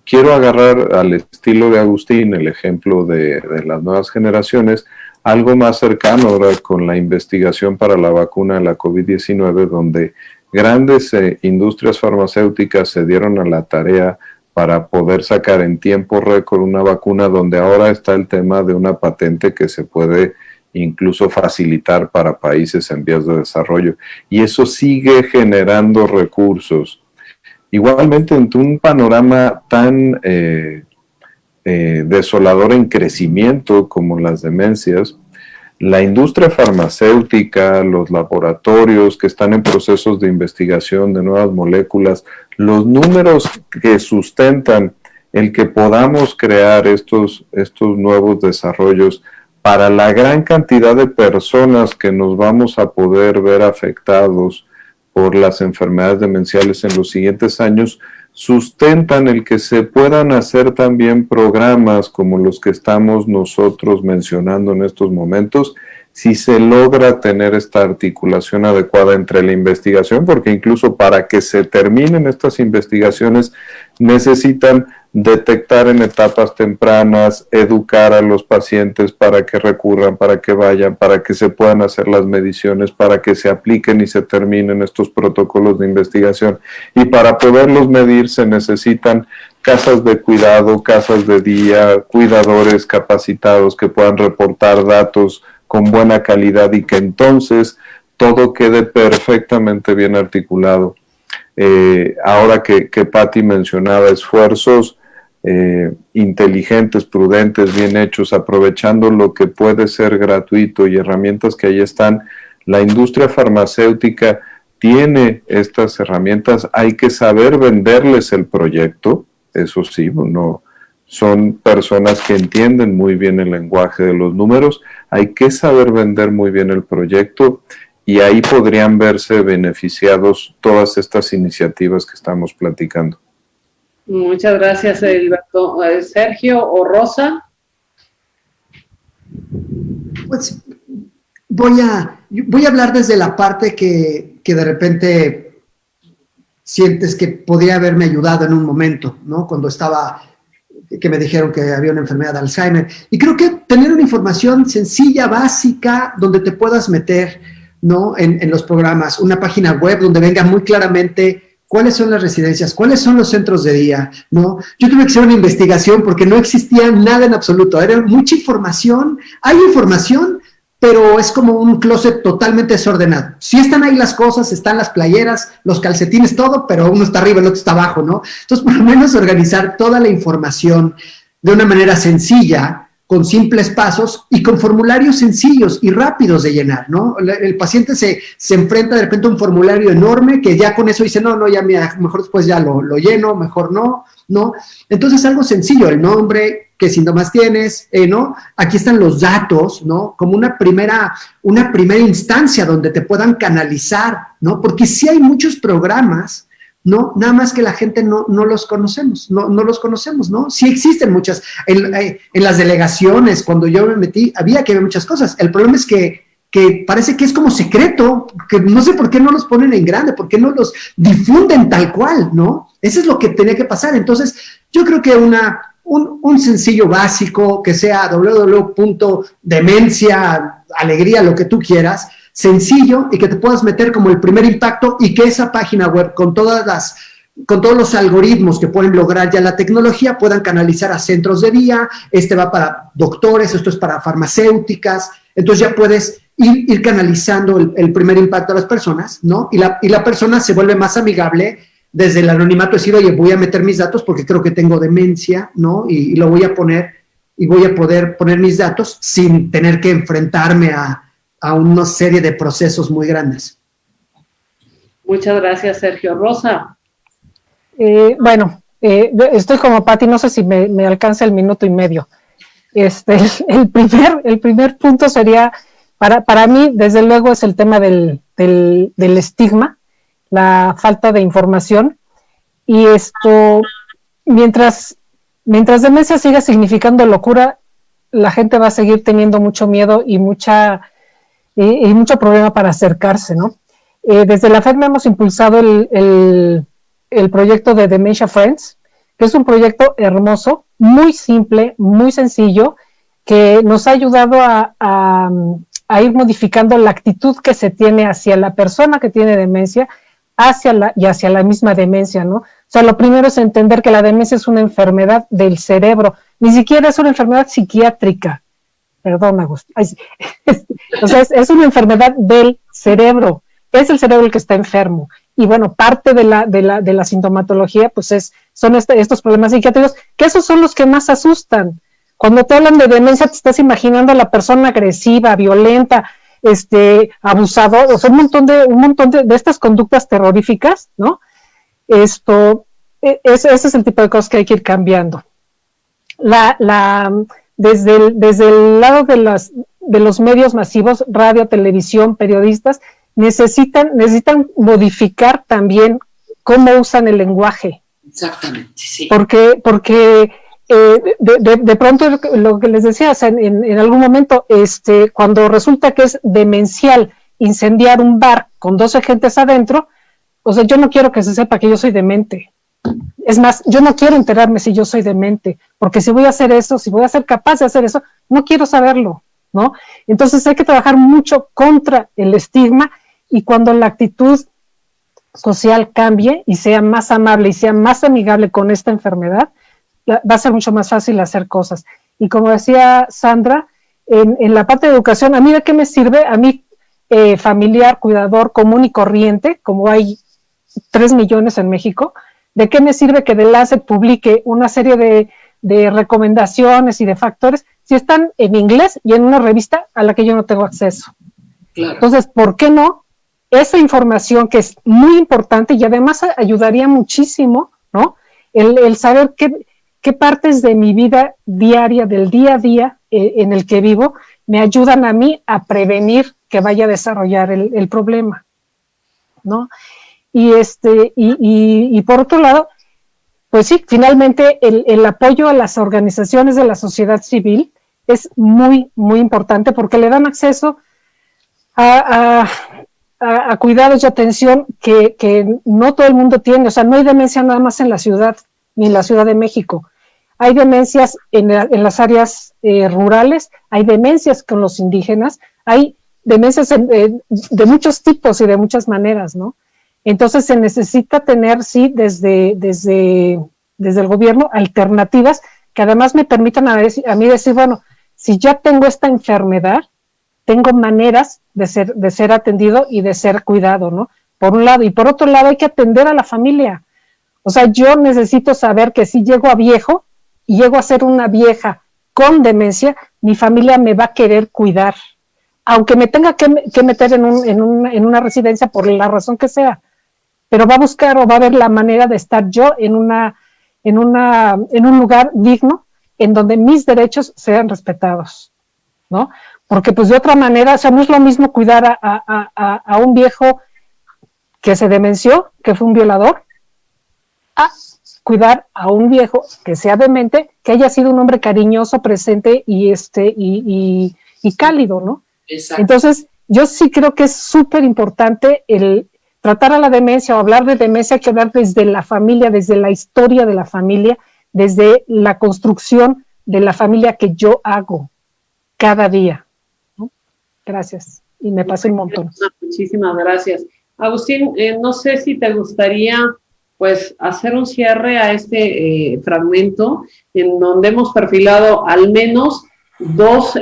Quiero agarrar al estilo de Agustín, el ejemplo de las nuevas generaciones, algo más cercano ahora con la investigación para la vacuna de la COVID-19, donde grandes industrias farmacéuticas se dieron a la tarea para poder sacar en tiempo récord una vacuna, donde ahora está el tema de una patente que se puede incluso facilitar para países en vías de desarrollo. Y eso sigue generando recursos. Igualmente, en un panorama tan desolador en crecimiento como las demencias, la industria farmacéutica, los laboratorios que están en procesos de investigación de nuevas moléculas, los números que sustentan el que podamos crear estos nuevos desarrollos para la gran cantidad de personas que nos vamos a poder ver afectados por las enfermedades demenciales en los siguientes años, sustentan el que se puedan hacer también programas como los que estamos nosotros mencionando en estos momentos, si se logra tener esta articulación adecuada entre la investigación, porque incluso para que se terminen estas investigaciones necesitan detectar en etapas tempranas, educar a los pacientes para que recurran, para que vayan, para que se puedan hacer las mediciones, para que se apliquen y se terminen estos protocolos de investigación. Y para poderlos medir se necesitan casas de cuidado, casas de día, cuidadores capacitados que puedan reportar datos con buena calidad y que entonces todo quede perfectamente bien articulado. Ahora que Patti mencionaba esfuerzos inteligentes, prudentes, bien hechos, aprovechando lo que puede ser gratuito y herramientas que ahí están, la industria farmacéutica tiene estas herramientas, hay que saber venderles el proyecto, eso sí, no son personas que entienden muy bien el lenguaje de los números, hay que saber vender muy bien el proyecto y ahí podrían verse beneficiados todas estas iniciativas que estamos platicando. Muchas gracias, Alberto. Sergio o Rosa. Pues voy a hablar desde la parte que de repente sientes que podría haberme ayudado en un momento, ¿no? Cuando que me dijeron que había una enfermedad de Alzheimer. Y creo que tener una información sencilla, básica, donde te puedas meter, ¿no? En los programas, una página web donde venga muy claramente cuáles son las residencias, cuáles son los centros de día, ¿no? Yo tuve que hacer una investigación porque no existía nada en absoluto, era mucha información, hay información, pero es como un closet totalmente desordenado. Sí están ahí las cosas, están las playeras, los calcetines, todo, pero uno está arriba, el otro está abajo, ¿no? Entonces, por lo menos organizar toda la información de una manera sencilla, con simples pasos y con formularios sencillos y rápidos de llenar, ¿no? El paciente se enfrenta de repente a un formulario enorme que ya con eso dice, no, ya mejor después ya lo lleno, mejor no. Entonces algo sencillo, el nombre, qué síntomas tienes, ¿no? Aquí están los datos, ¿no? Como una primera instancia donde te puedan canalizar, ¿no? Porque sí hay muchos programas, ¿no? Nada más que la gente no los conocemos, no los conocemos, ¿no? Sí existen muchas, en las delegaciones, cuando yo me metí, había muchas cosas. El problema es que parece que es como secreto, que no sé por qué no los ponen en grande, por qué no los difunden tal cual, ¿no? Eso es lo que tenía que pasar. Entonces, yo creo que un sencillo básico, que sea www.demencia, alegría, lo que tú quieras, sencillo y que te puedas meter como el primer impacto y que esa página web con todos los algoritmos que pueden lograr ya la tecnología puedan canalizar a centros de día, va para doctores, esto es para farmacéuticas, entonces ya puedes ir canalizando el primer impacto a las personas, ¿no? Y la persona se vuelve más amigable desde el anonimato decir, oye, voy a meter mis datos porque creo que tengo demencia, ¿no? Y lo voy a poner, y voy a poder poner mis datos sin tener que enfrentarme a una serie de procesos muy grandes. Muchas gracias, Sergio. Rosa. Bueno, estoy como Pati, no sé si me alcanza el minuto y medio. El primer punto sería, para mí, desde luego, es el tema del estigma, la falta de información, y esto, mientras demencia siga significando locura, la gente va a seguir teniendo mucho miedo y mucho problema para acercarse, ¿no? Desde la FEDME hemos impulsado el proyecto de Dementia Friends, que es un proyecto hermoso, muy simple, muy sencillo, que nos ha ayudado a ir modificando la actitud que se tiene hacia la persona que tiene demencia hacia la misma demencia, ¿no? O sea, lo primero es entender que la demencia es una enfermedad del cerebro, ni siquiera es una enfermedad psiquiátrica. Perdón, Agustín. O sea, es una enfermedad del cerebro. Es el cerebro el que está enfermo. Y bueno, parte de la sintomatología, pues son estos problemas psiquiátricos, que esos son los que más asustan. Cuando te hablan de demencia, te estás imaginando a la persona agresiva, violenta, abusador, o sea, un montón de estas conductas terroríficas, ¿no? Ese es el tipo de cosas que hay que ir cambiando. Desde el lado de los medios masivos, radio, televisión, periodistas, necesitan modificar también cómo usan el lenguaje. Exactamente, sí. Porque de pronto, lo que les decía, o sea, en algún momento, cuando resulta que es demencial incendiar un bar con 12 gentes adentro, o sea, yo no quiero que se sepa que yo soy demente. Es más, yo no quiero enterarme si yo soy demente, porque si voy a hacer eso, si voy a ser capaz de hacer eso, no quiero saberlo, ¿no? Entonces hay que trabajar mucho contra el estigma, y cuando la actitud social cambie y sea más amable y sea más amigable con esta enfermedad, va a ser mucho más fácil hacer cosas. Y como decía Sandra, en la parte de educación, ¿a mí de qué me sirve? A mí, familiar, cuidador, común y corriente, como hay 3 millones en México, ¿de qué me sirve que The Lancet publique una serie de recomendaciones y de factores si están en inglés y en una revista a la que yo no tengo acceso? Claro. Entonces, ¿por qué no? Esa información que es muy importante y además ayudaría muchísimo, ¿no? El saber qué partes de mi vida diaria, del día a día en el que vivo, me ayudan a mí a prevenir que vaya a desarrollar el problema, ¿no? Y por otro lado, pues sí, finalmente el apoyo a las organizaciones de la sociedad civil es muy, muy importante porque le dan acceso a cuidados y atención que no todo el mundo tiene. O sea, no hay demencia nada más en la ciudad, ni en la Ciudad de México. Hay demencias en las áreas rurales, hay demencias con los indígenas, hay demencias de muchos tipos y de muchas maneras, ¿no? Entonces se necesita tener, sí, desde el gobierno, alternativas que además me permitan a mí decir, bueno, si ya tengo esta enfermedad, tengo maneras de ser atendido y de ser cuidado, ¿no? Por un lado. Y por otro lado, hay que atender a la familia. O sea, yo necesito saber que si llego a viejo y llego a ser una vieja con demencia, mi familia me va a querer cuidar. Aunque me tenga que meter en una residencia por la razón que sea. Pero va a buscar o va a ver la manera de estar yo en un lugar digno en donde mis derechos sean respetados, ¿no? Porque pues de otra manera, o sea, no es lo mismo cuidar a un viejo que se demenció, que fue un violador, a cuidar a un viejo que sea demente, que haya sido un hombre cariñoso, presente y cálido, ¿no? Exacto. Entonces, yo sí creo que es súper importante el tratar a la demencia o hablar de demencia, hay que hablar desde la familia, desde la historia de la familia, desde la construcción de la familia que yo hago cada día, ¿no? Gracias. Y me pasé un montón. Muchísimas gracias. Agustín, no sé si te gustaría pues hacer un cierre a este fragmento en donde hemos perfilado al menos 2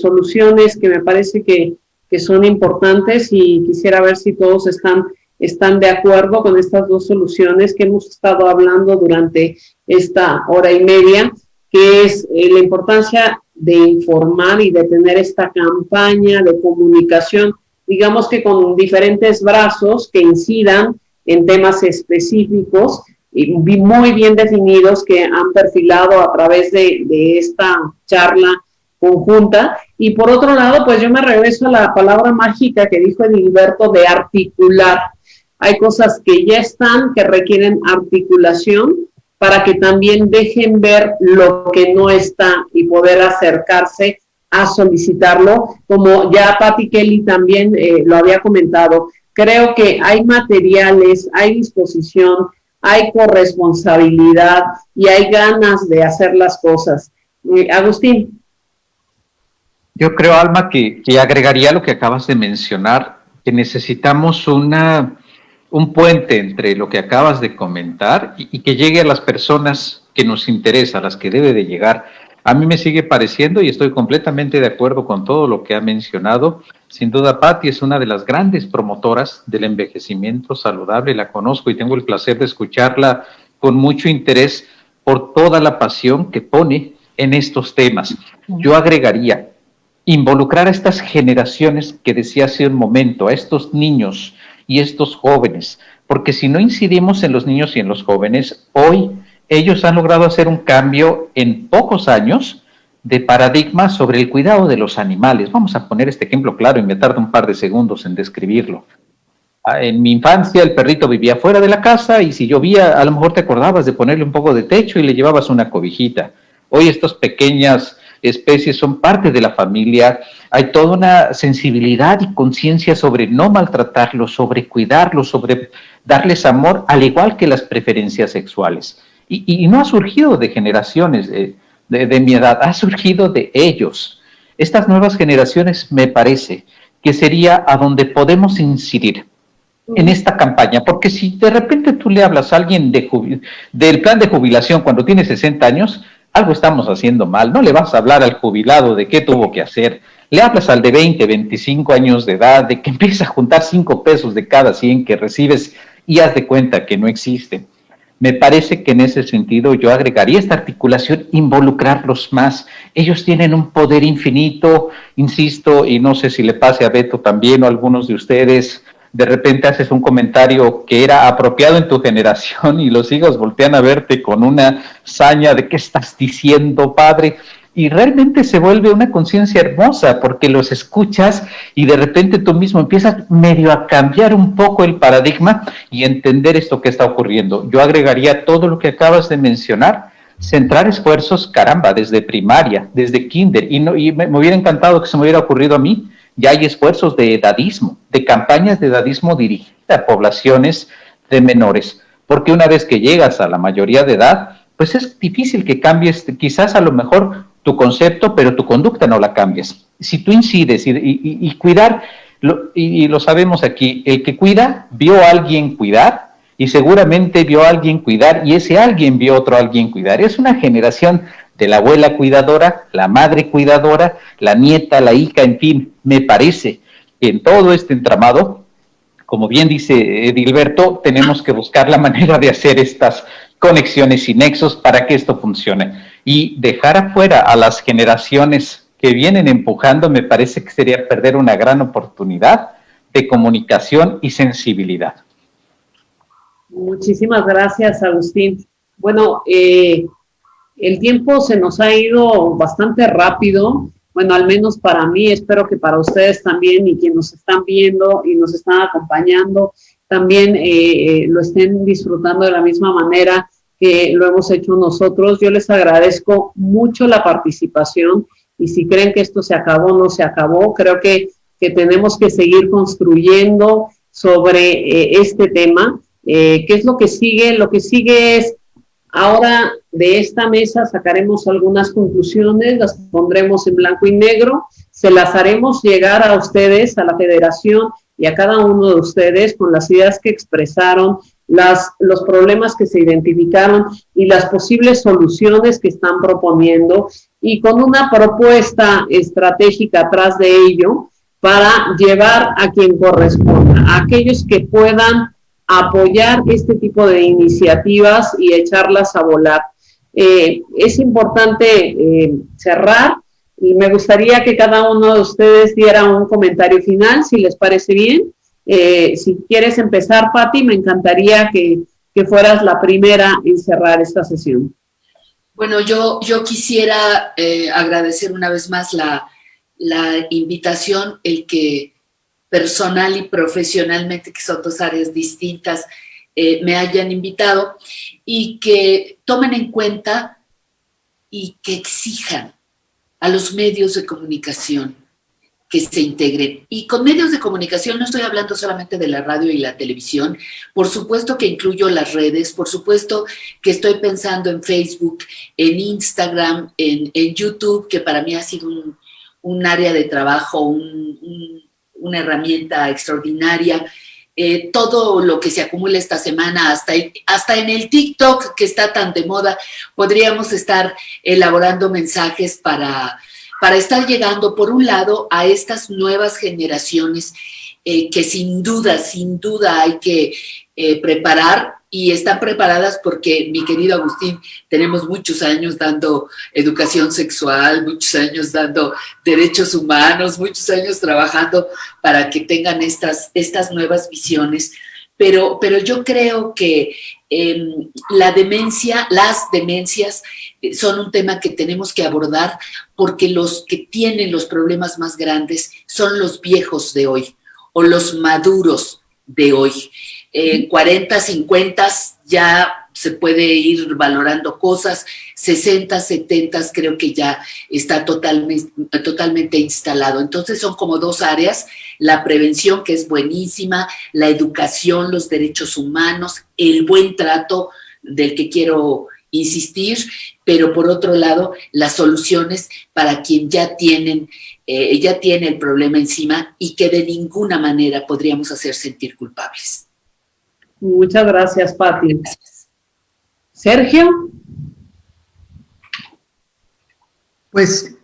soluciones que me parece que son importantes y quisiera ver si todos están están de acuerdo con estas dos soluciones que hemos estado hablando durante esta hora y media, que es la importancia de informar y de tener esta campaña de comunicación, digamos que con diferentes brazos que incidan en temas específicos y muy bien definidos que han perfilado a través de esta charla conjunta. Y por otro lado, pues yo me regreso a la palabra mágica que dijo Edilberto de articular. Hay cosas que ya están, que requieren articulación para que también dejen ver lo que no está y poder acercarse a solicitarlo, como ya Patti Kelly también lo había comentado. Creo que hay materiales, hay disposición, hay corresponsabilidad y hay ganas de hacer las cosas. Agustín. Yo creo, Alma, que agregaría lo que acabas de mencionar, que necesitamos un puente entre lo que acabas de comentar y que llegue a las personas que nos interesa, a las que debe de llegar. A mí me sigue pareciendo, y estoy completamente de acuerdo con todo lo que ha mencionado, sin duda Patti es una de las grandes promotoras del envejecimiento saludable, la conozco y tengo el placer de escucharla con mucho interés por toda la pasión que pone en estos temas. Yo agregaría, involucrar a estas generaciones que decía hace un momento, a estos niños y estos jóvenes, porque si no incidimos en los niños y en los jóvenes, hoy ellos han logrado hacer un cambio en pocos años de paradigma sobre el cuidado de los animales. Vamos a poner este ejemplo claro y me tardo un par de segundos en describirlo. En mi infancia el perrito vivía fuera de la casa y si llovía a lo mejor te acordabas de ponerle un poco de techo y le llevabas una cobijita. Hoy estas pequeñas especies son parte de la familia, hay toda una sensibilidad y conciencia sobre no maltratarlos, sobre cuidarlos, sobre darles amor, al igual que las preferencias sexuales. Y no ha surgido de generaciones de mi edad, ha surgido de ellos. Estas nuevas generaciones me parece que sería a donde podemos incidir en esta campaña, porque si de repente tú le hablas a alguien del plan de jubilación cuando tiene 60 años, algo estamos haciendo mal. No le vas a hablar al jubilado de qué tuvo que hacer. Le hablas al de 20, 25 años de edad, de que empieza a juntar 5 pesos de cada 100 que recibes y haz de cuenta que no existe. Me parece que en ese sentido yo agregaría esta articulación, involucrarlos más. Ellos tienen un poder infinito, insisto, y no sé si le pase a Beto también o a algunos de ustedes. De repente haces un comentario que era apropiado en tu generación y los hijos voltean a verte con una saña de ¿qué estás diciendo, padre? Y realmente se vuelve una conciencia hermosa porque los escuchas y de repente tú mismo empiezas medio a cambiar un poco el paradigma y entender esto que está ocurriendo. Yo agregaría todo lo que acabas de mencionar, centrar esfuerzos, caramba, desde primaria, desde kinder, y me hubiera encantado que se me hubiera ocurrido a mí. Ya hay esfuerzos de edadismo, de campañas de edadismo dirigidas a poblaciones de menores, porque una vez que llegas a la mayoría de edad, pues es difícil que cambies quizás a lo mejor tu concepto, pero tu conducta no la cambies. Si tú incides y cuidar, y lo sabemos aquí, el que cuida vio a alguien cuidar y seguramente vio a alguien cuidar y ese alguien vio a otro alguien cuidar. Es una generación de la abuela cuidadora, la madre cuidadora, la nieta, la hija, en fin. Me parece que en todo este entramado, como bien dice Edilberto, tenemos que buscar la manera de hacer estas conexiones y nexos para que esto funcione. Y dejar afuera a las generaciones que vienen empujando, me parece que sería perder una gran oportunidad de comunicación y sensibilidad. Muchísimas gracias, Agustín. Bueno, el tiempo se nos ha ido bastante rápido, bueno, al menos para mí, espero que para ustedes también y quienes nos están viendo y nos están acompañando, también lo estén disfrutando de la misma manera que lo hemos hecho nosotros. Yo les agradezco mucho la participación y si creen que esto se acabó, no se acabó, creo que tenemos que seguir construyendo sobre este tema. ¿Qué es lo que sigue? Lo que sigue es, ahora de esta mesa sacaremos algunas conclusiones, las pondremos en blanco y negro, se las haremos llegar a ustedes, a la federación y a cada uno de ustedes con las ideas que expresaron, los problemas que se identificaron y las posibles soluciones que están proponiendo y con una propuesta estratégica atrás de ello para llevar a quien corresponda, a aquellos que puedan apoyar este tipo de iniciativas y echarlas a volar. Es importante cerrar y me gustaría que cada uno de ustedes diera un comentario final, si les parece bien. Si quieres empezar, Pati, me encantaría que fueras la primera en cerrar esta sesión. Bueno, yo quisiera agradecer una vez más la invitación, el que personal y profesionalmente, que son dos áreas distintas, me hayan invitado y que tomen en cuenta y que exijan a los medios de comunicación que se integren. Y con medios de comunicación no estoy hablando solamente de la radio y la televisión, por supuesto que incluyo las redes, por supuesto que estoy pensando en Facebook, en Instagram, en YouTube, que para mí ha sido un área de trabajo, una herramienta extraordinaria. Todo lo que se acumula esta semana, hasta en el TikTok, que está tan de moda, podríamos estar elaborando mensajes para estar llegando, por un lado, a estas nuevas generaciones que sin duda hay que preparar, y están preparadas porque, mi querido Agustín, tenemos muchos años dando educación sexual, muchos años dando derechos humanos, muchos años trabajando para que tengan estas nuevas visiones. Pero yo creo que las demencias son un tema que tenemos que abordar, porque los que tienen los problemas más grandes son los viejos de hoy o los maduros de hoy. 40, 50 ya se puede ir valorando cosas, 60, 70 creo que ya está totalmente instalado. Entonces son como dos áreas: la prevención, que es buenísima, la educación, los derechos humanos, el buen trato, del que quiero insistir, pero por otro lado, las soluciones para quien ya tiene el problema encima y que de ninguna manera podríamos hacer sentir culpables. Muchas gracias, Pati. Sergio. Pues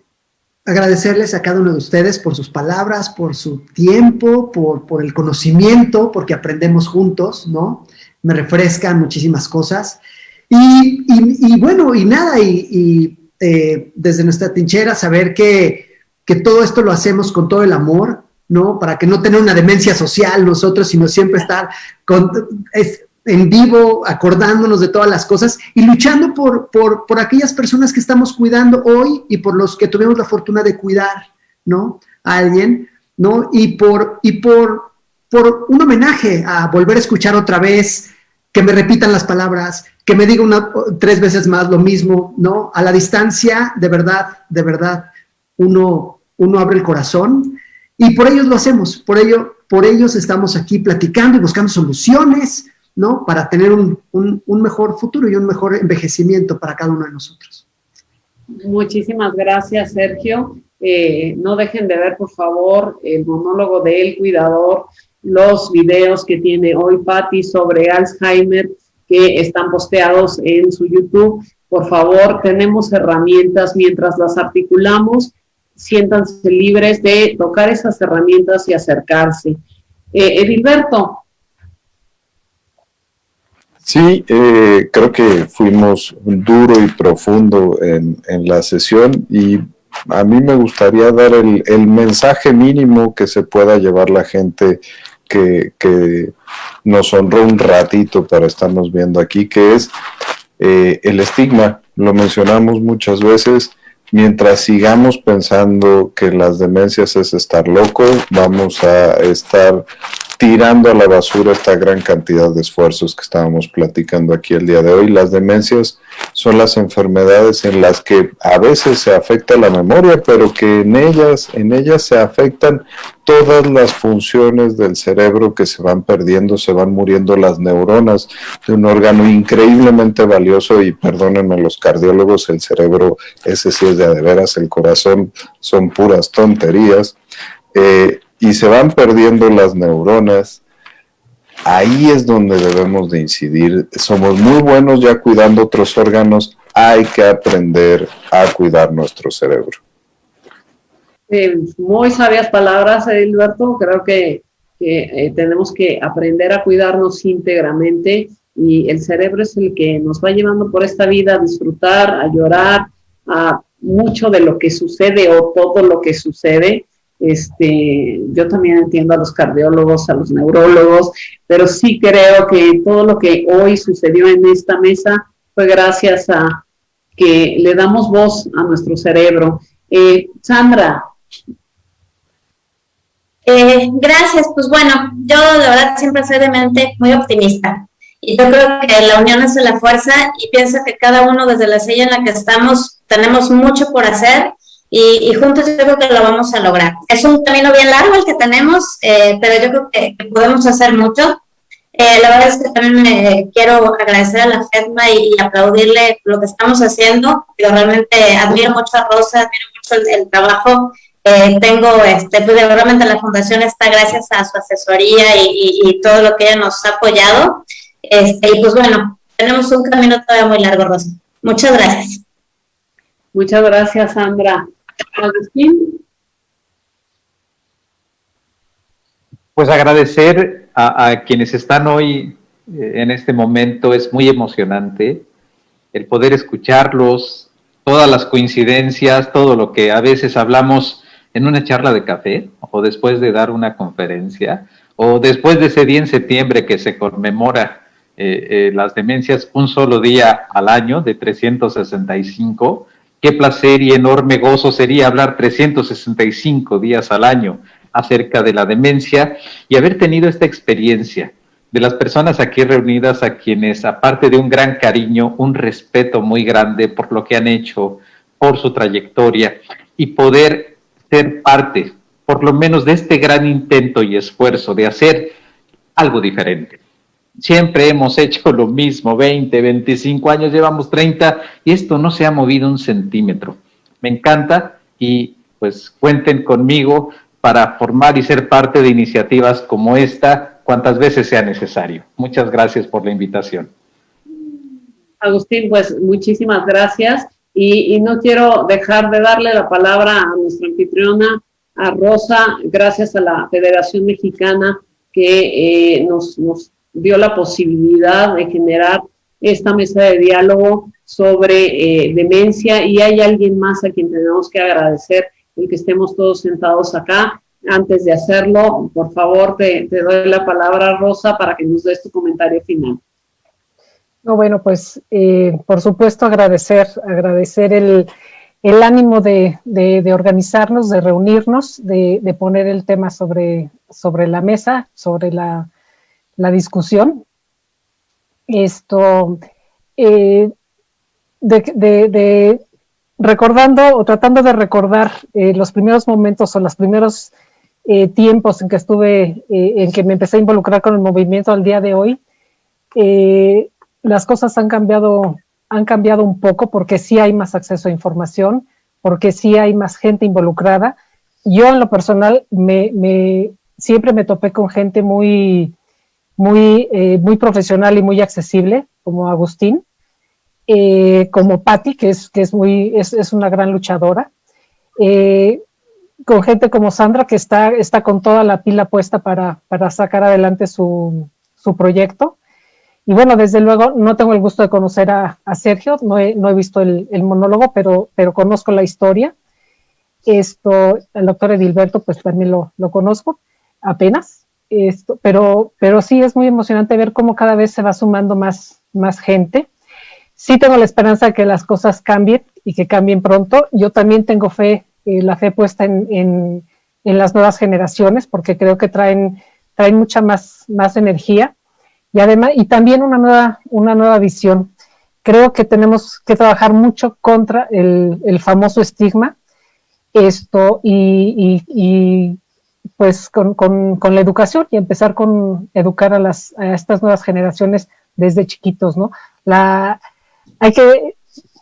agradecerles a cada uno de ustedes por sus palabras, por su tiempo, por el conocimiento, porque aprendemos juntos, ¿no? Me refrescan muchísimas cosas. Y bueno, y nada, desde nuestra trinchera saber que todo esto lo hacemos con todo el amor, ¿no? Para que no tener una demencia social nosotros, sino siempre estar en vivo, acordándonos de todas las cosas y luchando por aquellas personas que estamos cuidando hoy y por los que tuvimos la fortuna de cuidar, ¿no? A alguien, ¿no? Y por un homenaje a volver a escuchar otra vez, que me repitan las palabras, que me diga 3 veces más lo mismo, ¿no? A la distancia, de verdad, uno abre el corazón. Y por ellos lo hacemos, por ellos estamos aquí platicando y buscando soluciones, ¿no? Para tener un mejor futuro y un mejor envejecimiento para cada uno de nosotros. Muchísimas gracias, Sergio. No dejen de ver, por favor, el monólogo de El Cuidador, los videos que tiene hoy Pati sobre Alzheimer, que están posteados en su YouTube. Por favor, tenemos herramientas mientras las articulamos. Siéntanse libres de tocar esas herramientas y acercarse. Edilberto. Sí, creo que fuimos duro y profundo en la sesión, y a mí me gustaría dar el mensaje mínimo que se pueda llevar la gente que nos honró un ratito para estarnos viendo aquí, que es el estigma. Lo mencionamos muchas veces. Mientras sigamos pensando que las demencias es estar loco, vamos a estar tirando a la basura esta gran cantidad de esfuerzos que estábamos platicando aquí el día de hoy. Las demencias son las enfermedades en las que a veces se afecta la memoria, pero que en ellas se afectan todas las funciones del cerebro, que se van perdiendo, se van muriendo las neuronas de un órgano increíblemente valioso. Y perdónenme los cardiólogos, el cerebro, ese sí es de veras, el corazón son puras tonterías, y se van perdiendo las neuronas. Ahí es donde debemos de incidir. Somos muy buenos ya cuidando otros órganos, hay que aprender a cuidar nuestro cerebro. Muy sabias palabras, Edilberto. Creo que que tenemos que aprender a cuidarnos íntegramente, y el cerebro es el que nos va llevando por esta vida a disfrutar, a llorar, a mucho de lo que sucede o todo lo que sucede. Yo también entiendo a los cardiólogos, a los neurólogos, pero sí creo que todo lo que hoy sucedió en esta mesa fue gracias a que le damos voz a nuestro cerebro. Sandra. Gracias, pues bueno, yo la verdad siempre soy de mente muy optimista, y yo creo que la unión hace la fuerza, y pienso que cada uno desde la silla en la que estamos tenemos mucho por hacer, y juntos yo creo que lo vamos a lograr. Es un camino bien largo el que tenemos, pero yo creo que podemos hacer mucho. La verdad es que también quiero agradecer a la FEDMA y aplaudirle lo que estamos haciendo. Yo realmente admiro mucho a Rosa, admiro mucho el trabajo. Pues realmente la fundación está gracias a su asesoría y todo lo que ella nos ha apoyado. Y pues bueno, tenemos un camino todavía muy largo, Rosa. Muchas gracias. Muchas gracias, Sandra. Agustín. Pues agradecer a quienes están hoy en este momento. Es muy emocionante el poder escucharlos, todas las coincidencias, todo lo que a veces hablamos en una charla de café, o después de dar una conferencia, o después de ese día en septiembre que se conmemora las demencias un solo día al año de 365. Qué placer y enorme gozo sería hablar 365 días al año acerca de la demencia, y haber tenido esta experiencia de las personas aquí reunidas, a quienes, aparte de un gran cariño, un respeto muy grande por lo que han hecho, por su trayectoria, y poder ser parte, por lo menos, de este gran intento y esfuerzo de hacer algo diferente. Siempre hemos hecho lo mismo, 20, 25 años, llevamos 30, y esto no se ha movido un centímetro. Me encanta, y pues cuenten conmigo para formar y ser parte de iniciativas como esta cuantas veces sea necesario. Muchas gracias por la invitación. Agustín, pues muchísimas gracias, y no quiero dejar de darle la palabra a nuestra anfitriona, a Rosa, gracias a la Federación Mexicana que nos dio la posibilidad de generar esta mesa de diálogo sobre demencia, y hay alguien más a quien tenemos que agradecer el que estemos todos sentados acá. Antes de hacerlo, por favor, te doy la palabra, Rosa, para que nos des tu comentario final. No, bueno, pues por supuesto agradecer el ánimo de organizarnos, de reunirnos, de poner el tema sobre la mesa, sobre la discusión. Recordando o tratando de recordar los primeros momentos o los primeros tiempos en que me empecé a involucrar con el movimiento al día de hoy, las cosas han cambiado un poco, porque sí hay más acceso a información, porque sí hay más gente involucrada. Yo en lo personal siempre me topé con gente muy profesional y muy accesible, como Agustín, como Patti, que es una gran luchadora, con gente como Sandra, que está con toda la pila puesta para sacar adelante su proyecto. Y bueno, desde luego no tengo el gusto de conocer a Sergio, no he visto el monólogo, pero conozco la historia. El doctor Edilberto, pues también lo conozco apenas. Pero sí es muy emocionante ver cómo cada vez se va sumando más gente. Sí tengo la esperanza de que las cosas cambien y que cambien pronto. Yo también tengo la fe puesta en las nuevas generaciones, porque creo que traen mucha más energía, y además, y también una nueva visión. Creo que tenemos que trabajar mucho contra el famoso estigma, y pues con la educación, y empezar con educar a estas nuevas generaciones desde chiquitos, ¿no?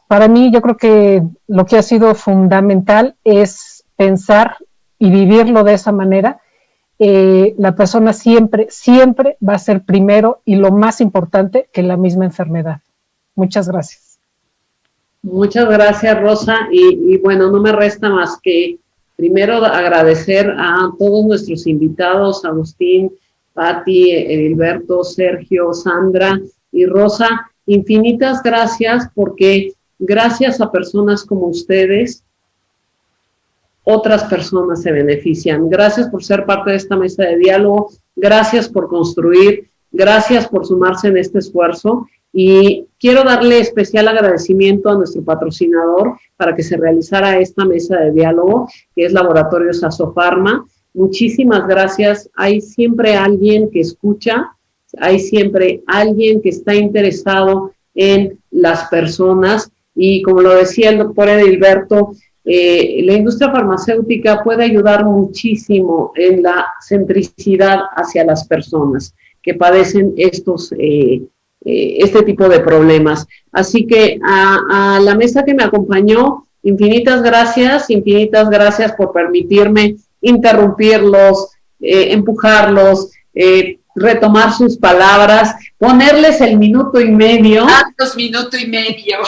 Para mí, yo creo que lo que ha sido fundamental es pensar y vivirlo de esa manera. La persona siempre va a ser primero y lo más importante que la misma enfermedad. Muchas gracias. Muchas gracias, Rosa, y bueno, no me resta más que Primero, agradecer a todos nuestros invitados, Agustín, Patti, Edilberto, Sergio, Sandra y Rosa. Infinitas gracias, porque gracias a personas como ustedes, otras personas se benefician. Gracias por ser parte de esta mesa de diálogo, gracias por construir, gracias por sumarse en este esfuerzo, y quiero darle especial agradecimiento a nuestro patrocinador para que se realizara esta mesa de diálogo, que es Laboratorios Asofarma. Muchísimas gracias. Hay siempre alguien que escucha, hay siempre alguien que está interesado en las personas, y como lo decía el doctor Edilberto, la industria farmacéutica puede ayudar muchísimo en la centricidad hacia las personas que padecen este tipo de problemas. Así que a la mesa que me acompañó, infinitas gracias por permitirme interrumpirlos, empujarlos, retomar sus palabras, ponerles el minuto y medio. Minuto y medio.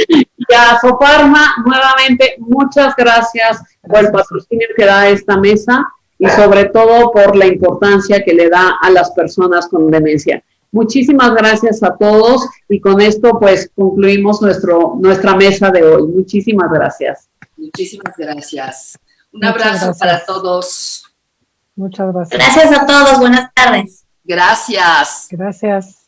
Y a Asofarma, nuevamente, muchas gracias por el patrocinio que da a esta mesa y sobre todo por la importancia que le da a las personas con demencia. Muchísimas gracias a todos, y con esto pues concluimos nuestra mesa de hoy. Muchísimas gracias. Muchísimas gracias. Un abrazo para todos. Muchas gracias. Gracias a todos, buenas tardes. Gracias. Gracias.